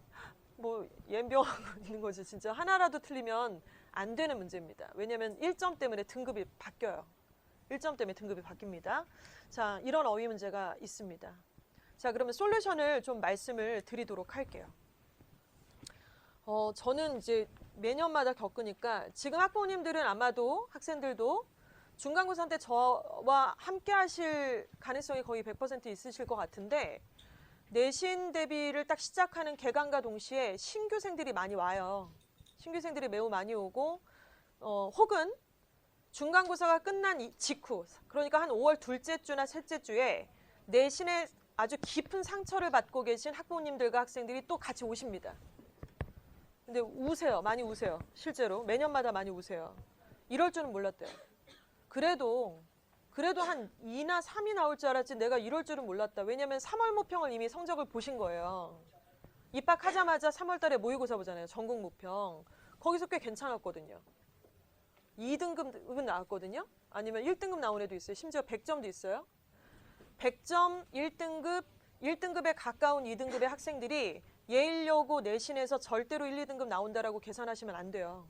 뭐 연병하고 있는 거지. 진짜 하나라도 틀리면 안 되는 문제입니다. 왜냐하면 1점 때문에 등급이 바뀌어요. 1점 때문에 등급이 바뀝니다. 자, 이런 어휘 문제가 있습니다. 자, 그러면 솔루션을 좀 말씀을 드리도록 할게요. 저는 이제 매년마다 겪으니까 지금 학부모님들은 아마도 학생들도 중간고사 때 저와 함께 하실 가능성이 거의 100% 있으실 것 같은데 내신 대비를 딱 시작하는 개강과 동시에 신규생들이 많이 와요. 신규생들이 매우 많이 오고 혹은 중간고사가 끝난 직후 그러니까 한 5월 둘째 주나 셋째 주에 내신에 아주 깊은 상처를 받고 계신 학부모님들과 학생들이 또 같이 오십니다. 근데 우세요. 많이 우세요. 실제로 매년마다 많이 우세요. 이럴 줄은 몰랐대요. 그래도 한 2나 3이 나올 줄 알았지 내가 이럴 줄은 몰랐다. 왜냐면 3월 모평을 이미 성적을 보신 거예요. 입학하자마자 3월 달에 모의고사 보잖아요. 전국 모평. 거기서 꽤 괜찮았거든요. 2등급은 나왔거든요. 아니면 1등급 나온 애도 있어요. 심지어 100점도 있어요. 100점 1등급, 1등급에 가까운 2등급의 학생들이 예일여고 내신에서 절대로 1, 2등급 나온다라고 계산하시면 안 돼요.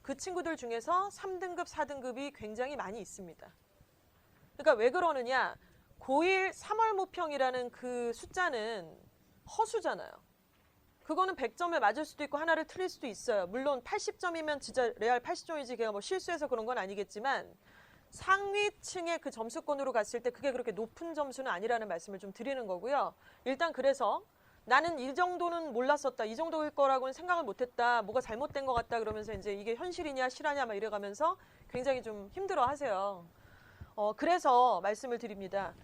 그 친구들 중에서 3등급, 4등급이 굉장히 많이 있습니다. 그러니까 왜 그러느냐? 고1 3월 모평이라는 그 숫자는 허수잖아요. 그거는 100점에 맞을 수도 있고 하나를 틀릴 수도 있어요. 물론 80점이면 진짜 레알 80점이지 걔가 뭐 실수해서 그런 건 아니겠지만 상위층의 그 점수권으로 갔을 때 그게 그렇게 높은 점수는 아니라는 말씀을 좀 드리는 거고요. 일단 그래서 나는 이 정도는 몰랐었다. 이 정도일 거라고는 생각을 못했다. 뭐가 잘못된 것 같다. 그러면서 이제 이게 현실이냐 실화냐 막 이래가면서 굉장히 좀 힘들어 하세요. 그래서 말씀을 드립니다.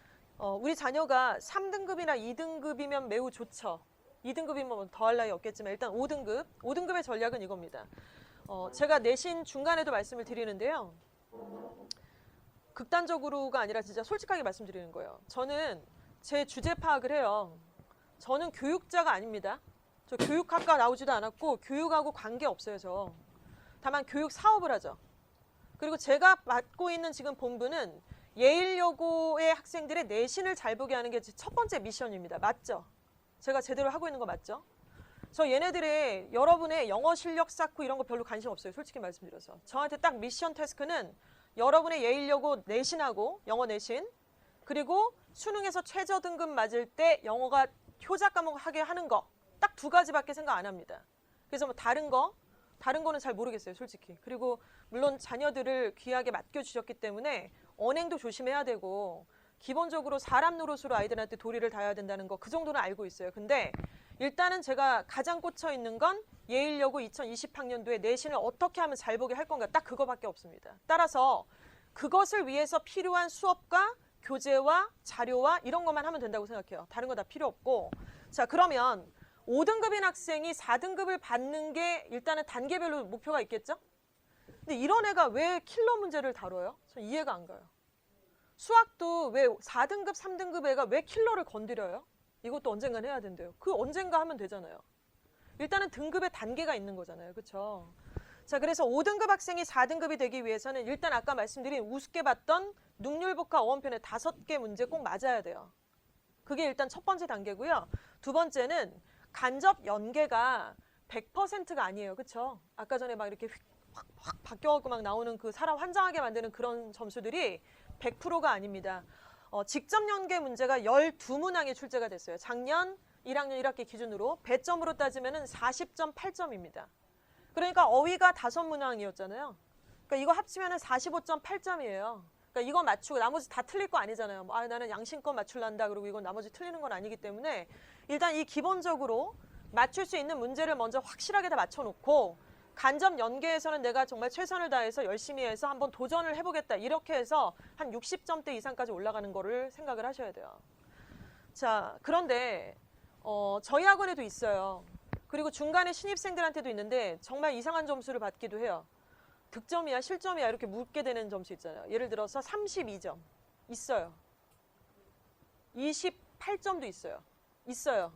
우리 자녀가 3등급이나 2등급이면 매우 좋죠. 2등급이면 더 할 나위 없겠지만 일단 5등급. 5등급의 전략은 이겁니다. 제가 내신 중간에도 말씀을 드리는데요. 극단적으로가 아니라 진짜 솔직하게 말씀드리는 거예요. 저는 제 주제 파악을 해요. 저는 교육자가 아닙니다. 저 교육학과 나오지도 않았고 교육하고 관계없어요. 저. 다만 교육 사업을 하죠. 그리고 제가 맡고 있는 지금 본부는 예일여고의 학생들의 내신을 잘 보게 하는 게 첫 번째 미션입니다. 맞죠? 제가 제대로 하고 있는 거 맞죠? 저 얘네들의 여러분의 영어 실력 쌓고 이런 거 별로 관심 없어요. 솔직히 말씀드려서. 저한테 딱 미션 태스크는 여러분의 예일여고 내신하고 영어 내신 그리고 수능에서 최저 등급 맞을 때 영어가 효자 과목 하게 하는 거 딱 두 가지밖에 생각 안 합니다. 그래서 뭐 다른 거는 잘 모르겠어요. 솔직히. 그리고 물론 자녀들을 귀하게 맡겨주셨기 때문에 언행도 조심해야 되고 기본적으로 사람 노릇으로 아이들한테 도리를 다해야 된다는 거 그 정도는 알고 있어요. 근데 일단은 제가 가장 꽂혀 있는 건 예일여고 2020학년도에 내신을 어떻게 하면 잘 보게 할 건가 딱 그거밖에 없습니다. 따라서 그것을 위해서 필요한 수업과 교재와 자료와 이런 것만 하면 된다고 생각해요. 다른 거 다 필요 없고. 자, 그러면 5등급인 학생이 4등급을 받는 게 일단은 단계별로 목표가 있겠죠? 근데 이런 애가 왜 킬러 문제를 다뤄요? 전 이해가 안 가요. 수학도 왜 4등급, 3등급 애가 왜 킬러를 건드려요? 이것도 언젠간 해야 된대요. 그 언젠가 하면 되잖아요. 일단은 등급의 단계가 있는 거잖아요. 그렇죠? 자, 그래서 5등급 학생이 4등급이 되기 위해서는 일단 아까 말씀드린 우습게 봤던 능률복화 어원편의 5개 문제 꼭 맞아야 돼요. 그게 일단 첫 번째 단계고요. 두 번째는 간접 연계가 100%가 아니에요. 그렇죠? 아까 전에 막 이렇게 확 바뀌어갖고 막 나오는 그 사람 환장하게 만드는 그런 점수들이 100%가 아닙니다. 직접 연계 문제가 12문항이 출제가 됐어요. 작년 1학년 1학기 기준으로 배점으로 따지면 40.8점입니다. 그러니까 어휘가 5문항이었잖아요. 그러니까 이거 합치면 45.8점이에요. 그러니까 이거 맞추고 나머지 다 틀릴 거 아니잖아요. 나는 양심껏 맞출란다. 그리고 이건 나머지 틀리는 건 아니기 때문에 일단 이 기본적으로 맞출 수 있는 문제를 먼저 확실하게 다 맞춰놓고 간접 연계에서는 내가 정말 최선을 다해서 열심히 해서 한번 도전을 해보겠다. 이렇게 해서 한 60점대 이상까지 올라가는 거를 생각을 하셔야 돼요. 자, 그런데 저희 학원에도 있어요. 그리고 중간에 신입생들한테도 있는데 정말 이상한 점수를 받기도 해요. 득점이야 실점이야 이렇게 묻게 되는 점수 있잖아요. 예를 들어서 32점 있어요. 28점도 있어요.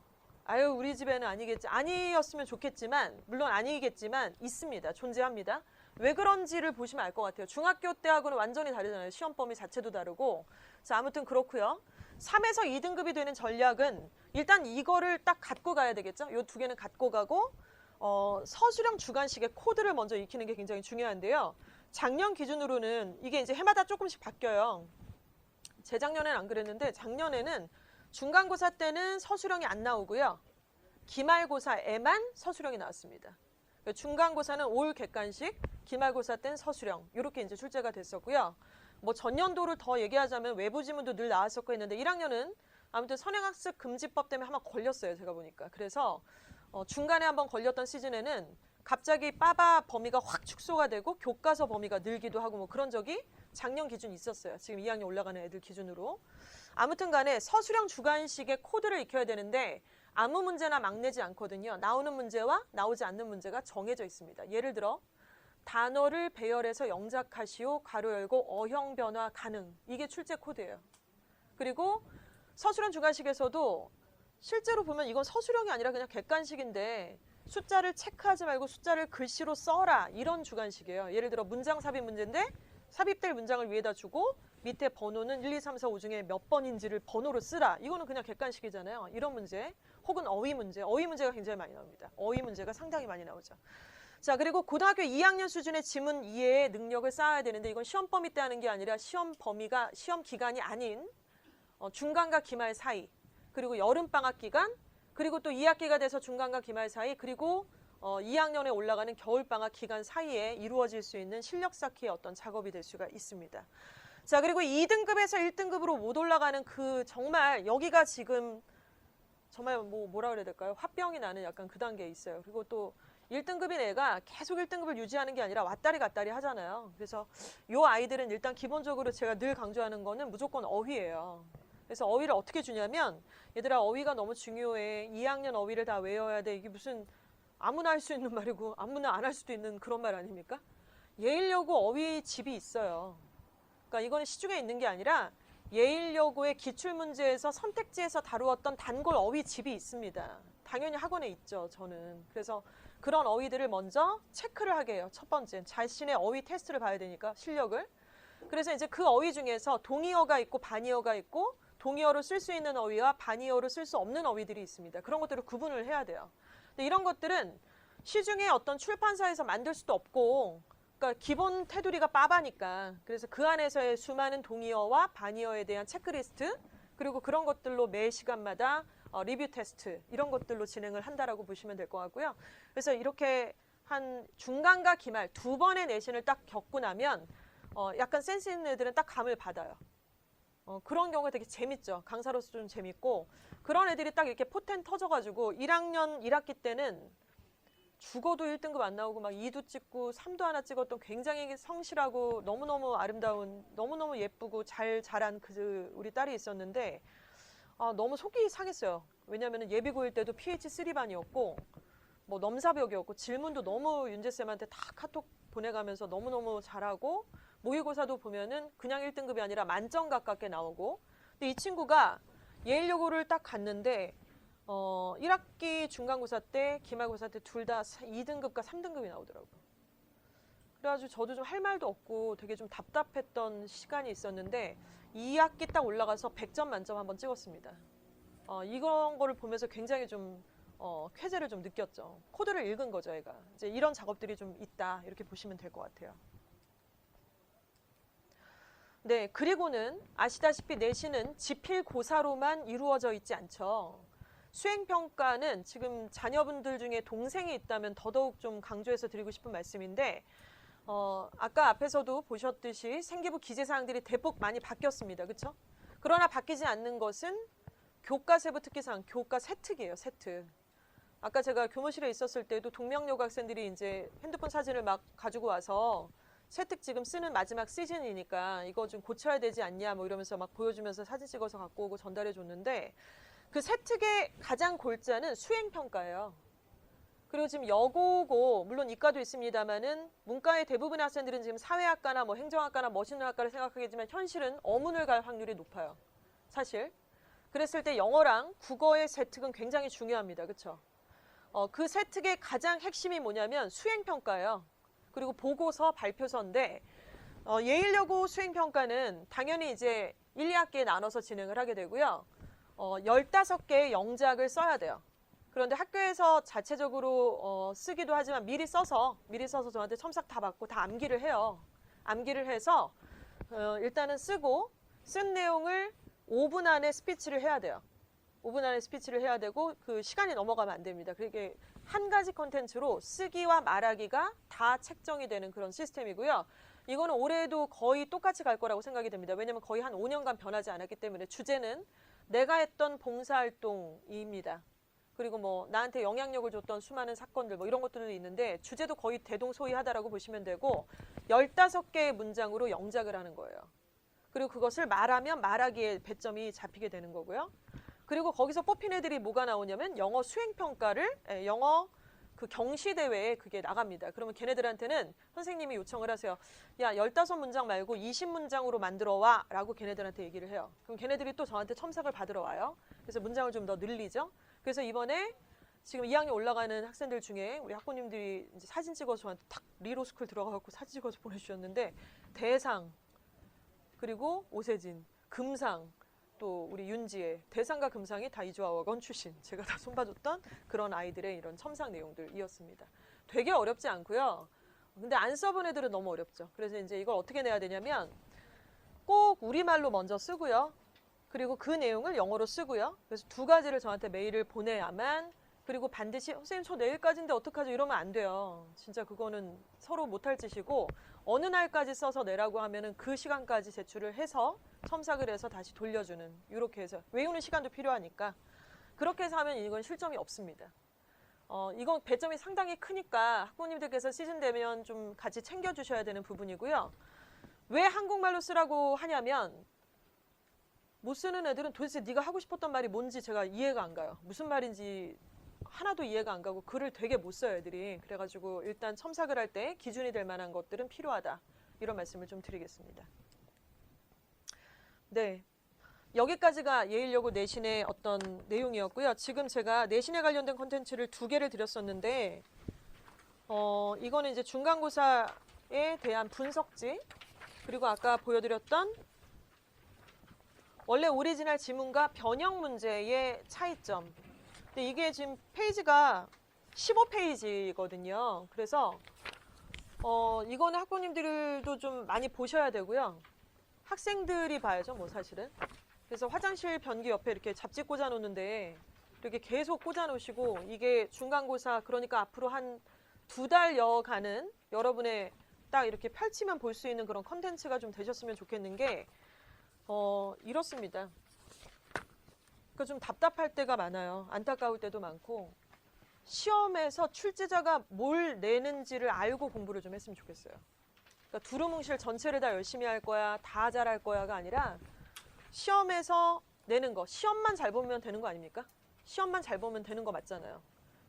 아유 우리 집에는 아니겠지. 아니었으면 좋겠지만 물론 아니겠지만 있습니다. 존재합니다. 왜 그런지를 보시면 알 것 같아요. 중학교 때하고는 완전히 다르잖아요. 시험 범위 자체도 다르고. 자, 아무튼 그렇고요. 3에서 2등급이 되는 전략은 일단 이거를 딱 갖고 가야 되겠죠. 이 두 개는 갖고 가고 서술형 주관식의 코드를 먼저 익히는 게 굉장히 중요한데요. 작년 기준으로는 이게 이제 해마다 조금씩 바뀌어요. 재작년에는 안 그랬는데 작년에는 중간고사 때는 서술형이 안 나오고요. 기말고사에만 서술형이 나왔습니다. 중간고사는 올 객관식, 기말고사 때는 서술형 이렇게 이제 출제가 됐었고요. 뭐 전년도를 더 얘기하자면 외부 지문도 늘 나왔었고 했는데 1학년은 아무튼 선행학습 금지법 때문에 한번 걸렸어요. 제가 보니까. 그래서 중간에 한번 걸렸던 시즌에는 갑자기 빠바 범위가 확 축소가 되고 교과서 범위가 늘기도 하고 뭐 그런 적이 작년 기준이 있었어요. 지금 2학년 올라가는 애들 기준으로. 아무튼 간에 서술형 주관식의 코드를 익혀야 되는데 아무 문제나 막 내지 않거든요. 나오는 문제와 나오지 않는 문제가 정해져 있습니다. 예를 들어 단어를 배열해서 영작하시오, 가로 열고 어형 변화 가능. 이게 출제 코드예요. 그리고 서술형 주관식에서도 실제로 보면 이건 서술형이 아니라 그냥 객관식인데 숫자를 체크하지 말고 숫자를 글씨로 써라. 이런 주관식이에요. 예를 들어 문장 삽입 문제인데 삽입될 문장을 위에다 주고 밑에 번호는 1, 2, 3, 4, 5 중에 몇 번인지를 번호로 쓰라. 이거는 그냥 객관식이잖아요. 이런 문제. 혹은 어휘 문제. 어휘 문제가 굉장히 많이 나옵니다. 어휘 문제가 상당히 많이 나오죠. 자, 그리고 고등학교 2학년 수준의 지문 이해의 능력을 쌓아야 되는데 이건 시험 범위 때 하는 게 아니라 시험 범위가 시험 기간이 아닌 중간과 기말 사이, 그리고 여름방학 기간, 그리고 또 2학기가 돼서 중간과 기말 사이, 그리고 2학년에 올라가는 겨울방학 기간 사이에 이루어질 수 있는 실력 쌓기의 어떤 작업이 될 수가 있습니다. 자, 그리고 2등급에서 1등급으로 못 올라가는 그 정말 여기가 지금 정말 뭐라 그래야 될까요? 화병이 나는 약간 그 단계에 있어요. 그리고 또 1등급인 애가 계속 1등급을 유지하는 게 아니라 왔다리 갔다리 하잖아요. 그래서 요 아이들은 일단 기본적으로 제가 늘 강조하는 거는 무조건 어휘예요. 그래서 어휘를 어떻게 주냐면 얘들아 어휘가 너무 중요해. 2학년 어휘를 다 외워야 돼. 이게 무슨 아무나 할 수 있는 말이고 아무나 안 할 수도 있는 그런 말 아닙니까? 예일여고 어휘 집이 있어요. 그러니까 이거는 시중에 있는 게 아니라 예일여고의 기출문제에서 선택지에서 다루었던 단골 어휘 집이 있습니다. 당연히 학원에 있죠, 저는. 그래서 그런 어휘들을 먼저 체크를 하게 해요. 첫 번째, 자신의 어휘 테스트를 봐야 되니까, 실력을. 그래서 이제 그 어휘 중에서 동의어가 있고 반의어가 있고 동의어로 쓸 수 있는 어휘와 반의어로 쓸 수 없는 어휘들이 있습니다. 그런 것들을 구분을 해야 돼요. 근데 이런 것들은 시중에 어떤 출판사에서 만들 수도 없고, 그러니까 기본 테두리가 빠바니까. 그래서 그 안에서의 수많은 동의어와 반의어에 대한 체크리스트, 그리고 그런 것들로 매 시간마다 리뷰 테스트, 이런 것들로 진행을 한다라고 보시면 될 것 같고요. 그래서 이렇게 한 중간과 기말 두 번의 내신을 딱 겪고 나면 약간 센스 있는 애들은 딱 감을 받아요. 그런 경우가 되게 재밌죠. 강사로서 좀 재밌고, 그런 애들이 딱 이렇게 포텐 터져가지고 1학년 1학기 때는 죽어도 1등급 안 나오고 막 2도 찍고 3도 하나 찍었던 굉장히 성실하고 너무너무 아름다운, 너무너무 예쁘고 잘 자란 우리 딸이 있었는데 너무 속이 상했어요. 왜냐하면 예비고일 때도 PH3반이었고 뭐 넘사벽이었고 질문도 너무 윤재쌤한테 다 카톡 보내가면서 너무너무 잘하고, 모의고사도 보면은 그냥 1등급이 아니라 만점 가깝게 나오고. 근데 이 친구가 예일여고를 딱 갔는데 1학기 중간고사 때, 기말고사 때 둘 다 2등급과 3등급이 나오더라고요. 그래가지고 저도 좀 할 말도 없고 되게 좀 답답했던 시간이 있었는데 2학기 딱 올라가서 100점 만점 한번 찍었습니다. 이런 거를 보면서 굉장히 좀 쾌재를 좀 느꼈죠. 코드를 읽은 거죠, 얘가. 이제 이런 작업들이 좀 있다, 이렇게 보시면 될 것 같아요. 네, 그리고는 아시다시피 내신은 지필고사로만 이루어져 있지 않죠. 수행평가는 지금 자녀분들 중에 동생이 있다면 더더욱 좀 강조해서 드리고 싶은 말씀인데, 아까 앞에서도 보셨듯이 생기부 기재사항들이 대폭 많이 바뀌었습니다. 그렇죠? 그러나 바뀌지 않는 것은 교과세부 특기사항, 교과 세특이에요, 세특. 아까 제가 교무실에 있었을 때도 동명여고 학생들이 이제 핸드폰 사진을 막 가지고 와서 세특 지금 쓰는 마지막 시즌이니까 이거 좀 고쳐야 되지 않냐 뭐 이러면서 막 보여주면서 사진 찍어서 갖고 오고 전달해 줬는데, 그 세특의 가장 골자는 수행평가예요. 그리고 지금 여고고 물론 이과도 있습니다만은 문과의 대부분의 학생들은 지금 사회학과나 뭐 행정학과나 머신학과를 생각하겠지만 현실은 어문을 갈 확률이 높아요. 사실. 그랬을 때 영어랑 국어의 세특은 굉장히 중요합니다. 그렇죠? 그 세특의 가장 핵심이 뭐냐면 수행평가예요. 그리고 보고서, 발표서인데 예일여고 수행평가는 당연히 이제 1, 2학기에 나눠서 진행을 하게 되고요. 15개의 영작을 써야 돼요. 그런데 학교에서 자체적으로 쓰기도 하지만 미리 써서 저한테 첨삭 다 받고 다 암기를 해요. 암기를 해서 일단은 쓰고 쓴 내용을 5분 안에 스피치를 해야 돼요. 5분 안에 스피치를 해야 되고 그 시간이 넘어가면 안 됩니다. 그게 한 가지 컨텐츠로 쓰기와 말하기가 다 책정이 되는 그런 시스템이고요. 이거는 올해도 거의 똑같이 갈 거라고 생각이 됩니다. 왜냐하면 거의 한 5년간 변하지 않았기 때문에 주제는 내가 했던 봉사활동입니다. 그리고 뭐 나한테 영향력을 줬던 수많은 사건들 뭐 이런 것들도 있는데 주제도 거의 대동소이하다라고 보시면 되고 15개의 문장으로 영작을 하는 거예요. 그리고 그것을 말하면 말하기에 배점이 잡히게 되는 거고요. 그리고 거기서 뽑힌 애들이 뭐가 나오냐면 영어 수행평가를 영어 그 경시대회에 그게 나갑니다. 그러면 걔네들한테는 선생님이 요청을 하세요. 야, 15문장 말고 20문장으로 만들어 와 라고 걔네들한테 얘기를 해요. 그럼 걔네들이 또 저한테 첨삭을 받으러 와요. 그래서 문장을 좀 더 늘리죠. 그래서 이번에 지금 2학년 올라가는 학생들 중에 우리 학부님들이 이제 사진 찍어서 저한테 탁 리로스쿨 들어가갖고 사진 찍어서 보내주셨는데 대상, 그리고 오세진, 금상, 또 우리 윤지혜, 대상과 금상이 다 이주아학원 출신, 제가 다 손봐줬던 그런 아이들의 이런 첨삭 내용들이었습니다. 되게 어렵지 않고요. 근데 안 써본 애들은 너무 어렵죠. 그래서 이제 이걸 어떻게 내야 되냐면 꼭 우리말로 먼저 쓰고요. 그리고 그 내용을 영어로 쓰고요. 그래서 두 가지를 저한테 메일을 보내야만, 그리고 반드시 선생님 저 내일까지인데 어떡하죠 이러면 안 돼요. 진짜 그거는 서로 못할 짓이고 어느 날까지 써서 내라고 하면은 그 시간까지 제출을 해서 첨삭을 해서 다시 돌려주는, 이렇게 해서 외우는 시간도 필요하니까 그렇게 해서 하면 이건 실점이 없습니다. 이건 배점이 상당히 크니까 학부모님들께서 시즌 되면 좀 같이 챙겨주셔야 되는 부분이고요. 왜 한국말로 쓰라고 하냐면 못 쓰는 애들은 도대체 네가 하고 싶었던 말이 뭔지 제가 이해가 안 가요. 무슨 말인지 하나도 이해가 안 가고 글을 되게 못 써요, 애들이. 그래가지고 일단 첨삭을 할 때 기준이 될 만한 것들은 필요하다. 이런 말씀을 좀 드리겠습니다. 네, 여기까지가 예일여고 내신의 어떤 내용이었고요. 지금 제가 내신에 관련된 콘텐츠를 2개를 드렸었는데 이거는 이제 중간고사에 대한 분석지, 그리고 아까 보여드렸던 원래 오리지널 지문과 변형 문제의 차이점. 근데 이게 지금 페이지가 15페이지거든요. 그래서 이거는 학부모님들도 좀 많이 보셔야 되고요. 학생들이 봐야죠, 뭐 사실은. 그래서 화장실 변기 옆에 이렇게 잡지 꽂아 놓는데 이렇게 계속 꽂아 놓으시고, 이게 중간고사, 그러니까 앞으로 한 2달여 가는 여러분의 딱 이렇게 펼치면 볼 수 있는 그런 컨텐츠가 좀 되셨으면 좋겠는 게 이렇습니다. 그 좀 답답할 때가 많아요. 안타까울 때도 많고, 시험에서 출제자가 뭘 내는지를 알고 공부를 좀 했으면 좋겠어요. 그러니까 두루뭉실 전체를 다 열심히 할 거야, 다 잘할 거야가 아니라 시험에서 내는 거, 시험만 잘 보면 되는 거 아닙니까? 시험만 잘 보면 되는 거 맞잖아요.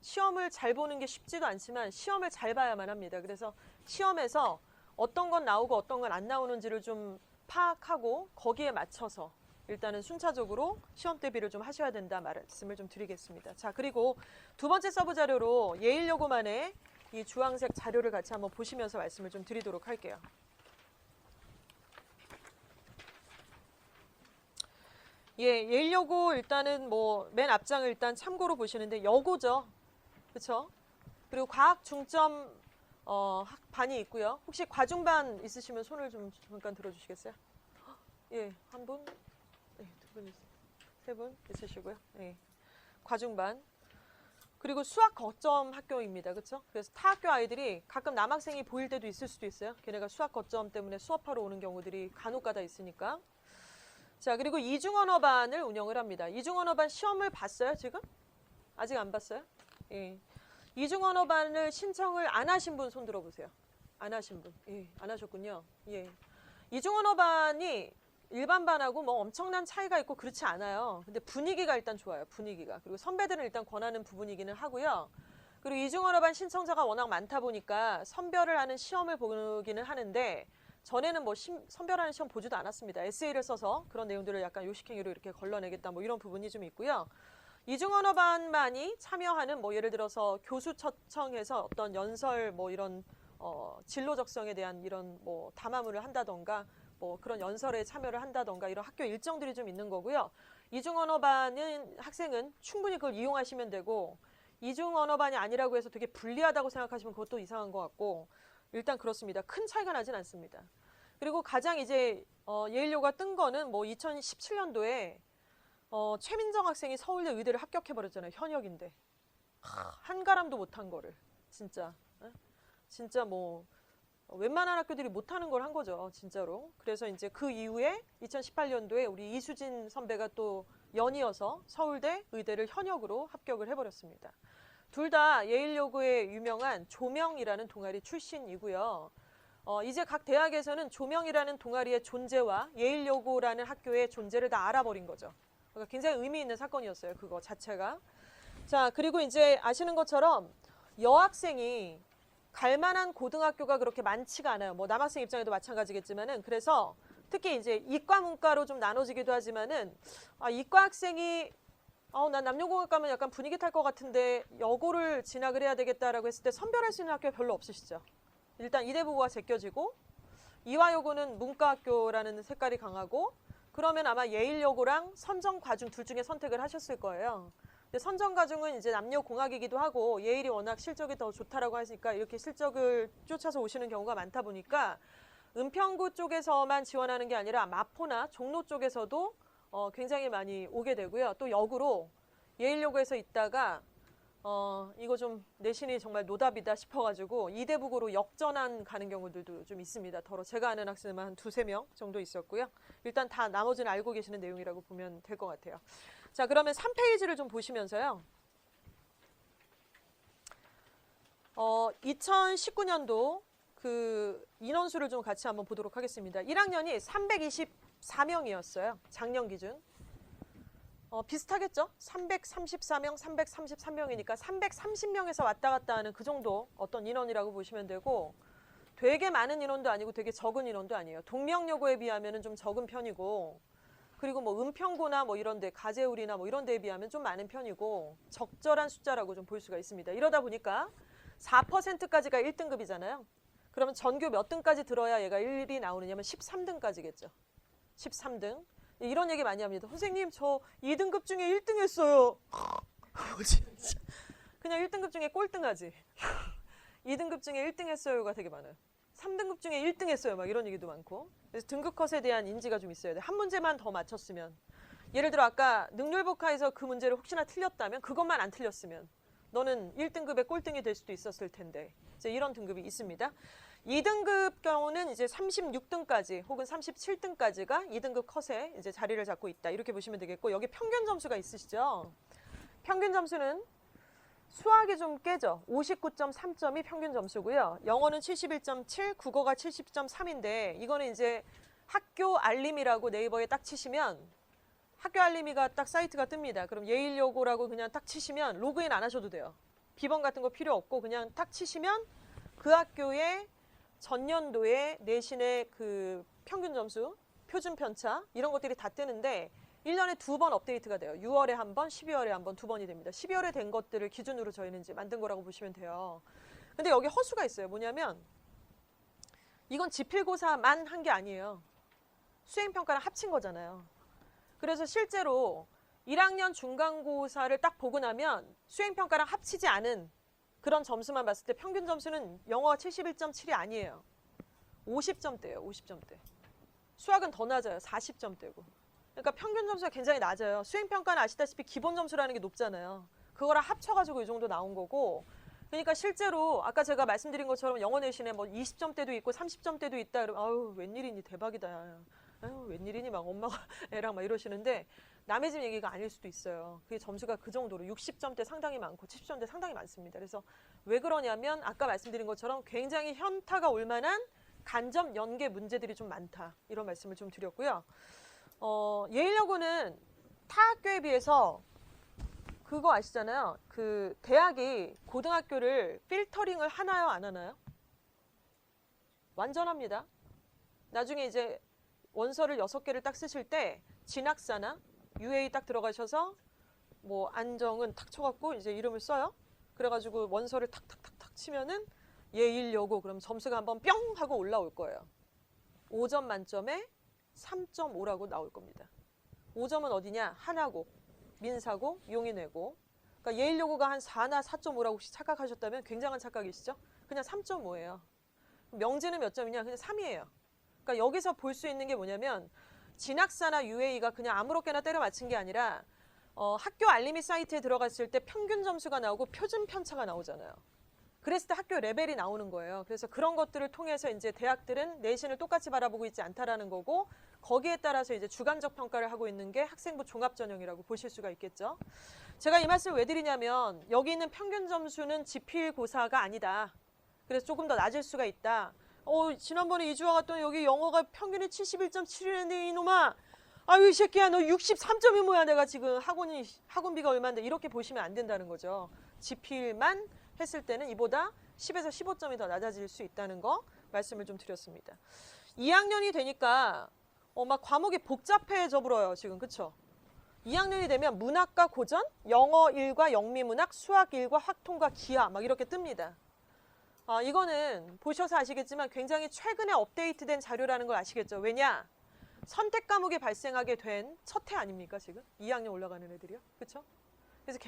시험을 잘 보는 게 쉽지도 않지만 시험을 잘 봐야만 합니다. 그래서 시험에서 어떤 건 나오고 어떤 건 안 나오는지를 좀 파악하고 거기에 맞춰서 일단은 순차적으로 시험 대비를 좀 하셔야 된다 말씀을 좀 드리겠습니다. 자, 그리고 두 번째 서브 자료로 예일여고만의 이 주황색 자료를 같이 한번 보시면서 말씀을 좀 드리도록 할게요. 예, 예일여고 일단은 뭐 맨 앞장을 일단 참고로 보시는데 여고죠. 그렇죠? 그리고 과학 중점 반이 있고요. 혹시 과중반 있으시면 손을 좀 잠깐 들어주시겠어요? 예, 한 분? 네, 2분, 3분 있으시고요. 예, 과중반. 그리고 수학 거점 학교입니다. 그렇죠? 그래서 타 학교 아이들이 가끔 남학생이 보일 때도 있을 수도 있어요. 걔네가 수학 거점 때문에 수업하러 오는 경우들이 간혹가다 있으니까. 자, 그리고 이중언어반을 운영을 합니다. 이중언어반 시험을 봤어요, 지금? 아직 안 봤어요? 예. 이중언어반을 신청을 안 하신 분 손 들어보세요. 안 하신 분. 예, 안 하셨군요. 예. 이중언어반이 일반 반하고 뭐 엄청난 차이가 있고 그렇지 않아요. 근데 분위기가 일단 좋아요. 분위기가. 그리고 선배들은 일단 권하는 부분이기는 하고요. 그리고 이중언어반 신청자가 워낙 많다 보니까 선별을 하는 시험을 보기는 하는데 전에는 뭐 선별하는 시험 보지도 않았습니다. 에세이를 써서 그런 내용들을 약간 요식행위로 이렇게 걸러내겠다 뭐 이런 부분이 좀 있고요. 이중언어반만이 참여하는 뭐 예를 들어서 교수 초청해서 어떤 연설 뭐 이런 진로 적성에 대한 이런 뭐 담화문을 한다던가 뭐 그런 연설에 참여를 한다던가 이런 학교 일정들이 좀 있는 거고요. 이중언어반은 학생은 충분히 그걸 이용하시면 되고, 이중언어반이 아니라고 해서 되게 불리하다고 생각하시면 그것도 이상한 것 같고, 일단 그렇습니다. 큰 차이가 나진 않습니다. 그리고 가장 이제 예일여고가 뜬 거는 뭐 2017년도에 최민정 학생이 서울대 의대를 합격해버렸잖아요. 현역인데. 한가람도 못한 거를. 진짜. 진짜 뭐 웬만한 학교들이 못하는 걸 한 거죠. 진짜로. 그래서 이제 그 이후에 2018년도에 우리 이수진 선배가 또 연이어서 서울대 의대를 현역으로 합격을 해버렸습니다. 둘 다 예일여고의 유명한 조명이라는 동아리 출신이고요. 이제 각 대학에서는 조명이라는 동아리의 존재와 예일여고라는 학교의 존재를 다 알아버린 거죠. 그러니까 굉장히 의미 있는 사건이었어요. 그거 자체가. 자, 그리고 이제 아시는 것처럼 여학생이 갈 만한 고등학교가 그렇게 많지가 않아요. 뭐 남학생 입장에도 마찬가지겠지만은. 그래서 특히 이제 이과 문과로 좀 나눠지기도 하지만은 이과 학생이 난 남녀공학 가면 약간 분위기 탈 것 같은데 여고를 진학을 해야 되겠다라고 했을 때 선별할 수 있는 학교가 별로 없으시죠. 일단 이대부고가 제껴지고 이화여고는 문과학교라는 색깔이 강하고 그러면 아마 예일여고랑 선정과중 둘 중에 선택을 하셨을 거예요. 근데 선정과중은 이제 남녀공학이기도 하고 예일이 워낙 실적이 더 좋다라고 하니까 이렇게 실적을 쫓아서 오시는 경우가 많다 보니까 은평구 쪽에서만 지원하는 게 아니라 마포나 종로 쪽에서도 굉장히 많이 오게 되고요. 또 역으로 예일여고에서 있다가 이거 좀 내신이 정말 노답이다 싶어가지고 이대북으로 역전한 가는 경우들도 좀 있습니다. 더러 제가 아는 학생만 한 2~3명 정도 있었고요. 일단 다 나머지는 알고 계시는 내용이라고 보면 될 것 같아요. 자, 그러면 3페이지를 좀 보시면서요. 2019년도 그 인원수를 좀 같이 한번 보도록 하겠습니다. 1학년이 324명이었어요. 작년 기준. 비슷하겠죠? 334명, 333명이니까 330명에서 왔다 갔다 하는 그 정도 어떤 인원이라고 보시면 되고 되게 많은 인원도 아니고 되게 적은 인원도 아니에요. 동명여고에 비하면 좀 적은 편이고 그리고 뭐 은평고나 뭐 이런 데 가재울이나 뭐 이런 데에 비하면 좀 많은 편이고 적절한 숫자라고 좀 볼 수가 있습니다. 이러다 보니까 4%까지가 1등급이잖아요. 그러면 전교 몇 등까지 들어야 얘가 1이 나오느냐면 13등까지겠죠. 13등. 이런 얘기 많이 합니다. 선생님 저 2등급 중에 1등 했어요. 그냥 1등급 중에 꼴등하지. 2등급 중에 1등 했어요가 되게 많아요. 3등급 중에 1등 했어요. 막 이런 얘기도 많고. 그래서 등급 컷에 대한 인지가 좀 있어야 돼. 한 문제만 더 맞췄으면. 예를 들어 아까 능률복화에서 그 문제를 혹시나 틀렸다면 그것만 안 틀렸으면 너는 1등급의 꼴등이 될 수도 있었을 텐데. 이제 이런 등급이 있습니다. 2등급 경우는 이제 36등까지 혹은 37등까지가 2등급 컷에 이제 자리를 잡고 있다. 이렇게 보시면 되겠고 여기 평균 점수가 있으시죠? 평균 점수는 수학이 좀 깨져. 59.3점이 평균 점수고요. 영어는 71.7, 국어가 70.3인데 이거는 이제 학교 알림이라고 네이버에 딱 치시면 학교 알림이가 딱 사이트가 뜹니다. 그럼 예일여고라고 그냥 딱 치시면 로그인 안 하셔도 돼요. 비번 같은 거 필요 없고 그냥 딱 치시면 그 학교의 전년도에 내신의 그 평균 점수, 표준 편차 이런 것들이 다 뜨는데 1년에 2번 업데이트가 돼요. 6월에 한 번, 12월에 한 번, 2번이 됩니다. 12월에 된 것들을 기준으로 저희는 이제 만든 거라고 보시면 돼요. 근데 여기 허수가 있어요. 뭐냐면 이건 지필고사만 한 게 아니에요. 수행평가랑 합친 거잖아요. 그래서 실제로 1학년 중간고사를 딱 보고 나면 수행평가랑 합치지 않은 그런 점수만 봤을 때 평균 점수는 영어가 71.7이 아니에요. 50점대예요. 50점대. 수학은 더 낮아요. 40점대고. 그러니까 평균 점수가 굉장히 낮아요. 수행평가는 아시다시피 기본 점수라는 게 높잖아요. 그거랑 합쳐가지고 이 정도 나온 거고 그러니까 실제로 아까 제가 말씀드린 것처럼 영어 내신에 뭐 20점대도 있고 30점대도 있다 그러면 아유 웬일이니 대박이다. 아유 웬일이니 막 엄마가 애랑 막 이러시는데 남의 집 얘기가 아닐 수도 있어요. 그게 점수가 그 정도로 60점대 상당히 많고 70점대 상당히 많습니다. 그래서 왜 그러냐면 아까 말씀드린 것처럼 굉장히 현타가 올 만한 간접 연계 문제들이 좀 많다. 이런 말씀을 좀 드렸고요. 예일여고는 타 학교에 비해서 그거 아시잖아요. 그 대학이 고등학교를 필터링을 하나요, 안 하나요? 완전합니다. 나중에 이제 원서를 6개를 딱 쓰실 때 진학사나 UA 딱 들어가셔서 뭐 안정은 탁 쳐갖고 이제 이름을 써요. 그래가지고 원서를 탁탁탁탁 치면은 예일여고 그럼 점수가 한번 뿅 하고 올라올 거예요. 5점 만점에 3.5라고 나올 겁니다. 5점은 어디냐? 하나고, 민사고, 용인외고. 그러니까 예일여고가 한 4나 4.5라고 혹시 착각하셨다면 굉장한 착각이시죠? 그냥 3.5예요. 명제는 몇 점이냐? 그냥 3이에요. 그러니까 여기서 볼 수 있는 게 뭐냐면 진학사나 UA가 그냥 아무렇게나 때려 맞춘 게 아니라 학교 알림이 사이트에 들어갔을 때 평균 점수가 나오고 표준 편차가 나오잖아요. 그랬을 때 학교 레벨이 나오는 거예요. 그래서 그런 것들을 통해서 이제 대학들은 내신을 똑같이 바라보고 있지 않다라는 거고, 거기에 따라서 이제 주관적 평가를 하고 있는 게 학생부 종합전형이라고 보실 수가 있겠죠. 제가 이 말씀을 왜 드리냐면, 여기 있는 평균 점수는 지필고사가 아니다. 그래서 조금 더 낮을 수가 있다. 지난번에 이주와 갔더니 여기 영어가 평균이 71.7이랬는데 이놈아, 아유 이 새끼야 너 63점이 뭐야, 내가 지금 학원비가 얼마인데, 이렇게 보시면 안 된다는 거죠. 지필만 했을 때는 이보다 10에서 15점이 더 낮아질 수 있다는 거 말씀을 좀 드렸습니다. 2학년이 되니까 막 과목이 복잡해져 버려요 지금, 그쵸? 2학년이 되면 문학과 고전, 영어 1과 영미문학, 수학 1과 확통과 기하 막 이렇게 뜹니다. 이거는 보셔서 아시겠지만 굉장히 최근에 업데이트된 자료라는 걸 아시겠죠? 왜냐? 선택 과목이 발생하게 된 첫 해 아닙니까 지금? 2학년 올라가는 애들이요, 그렇죠? 그래서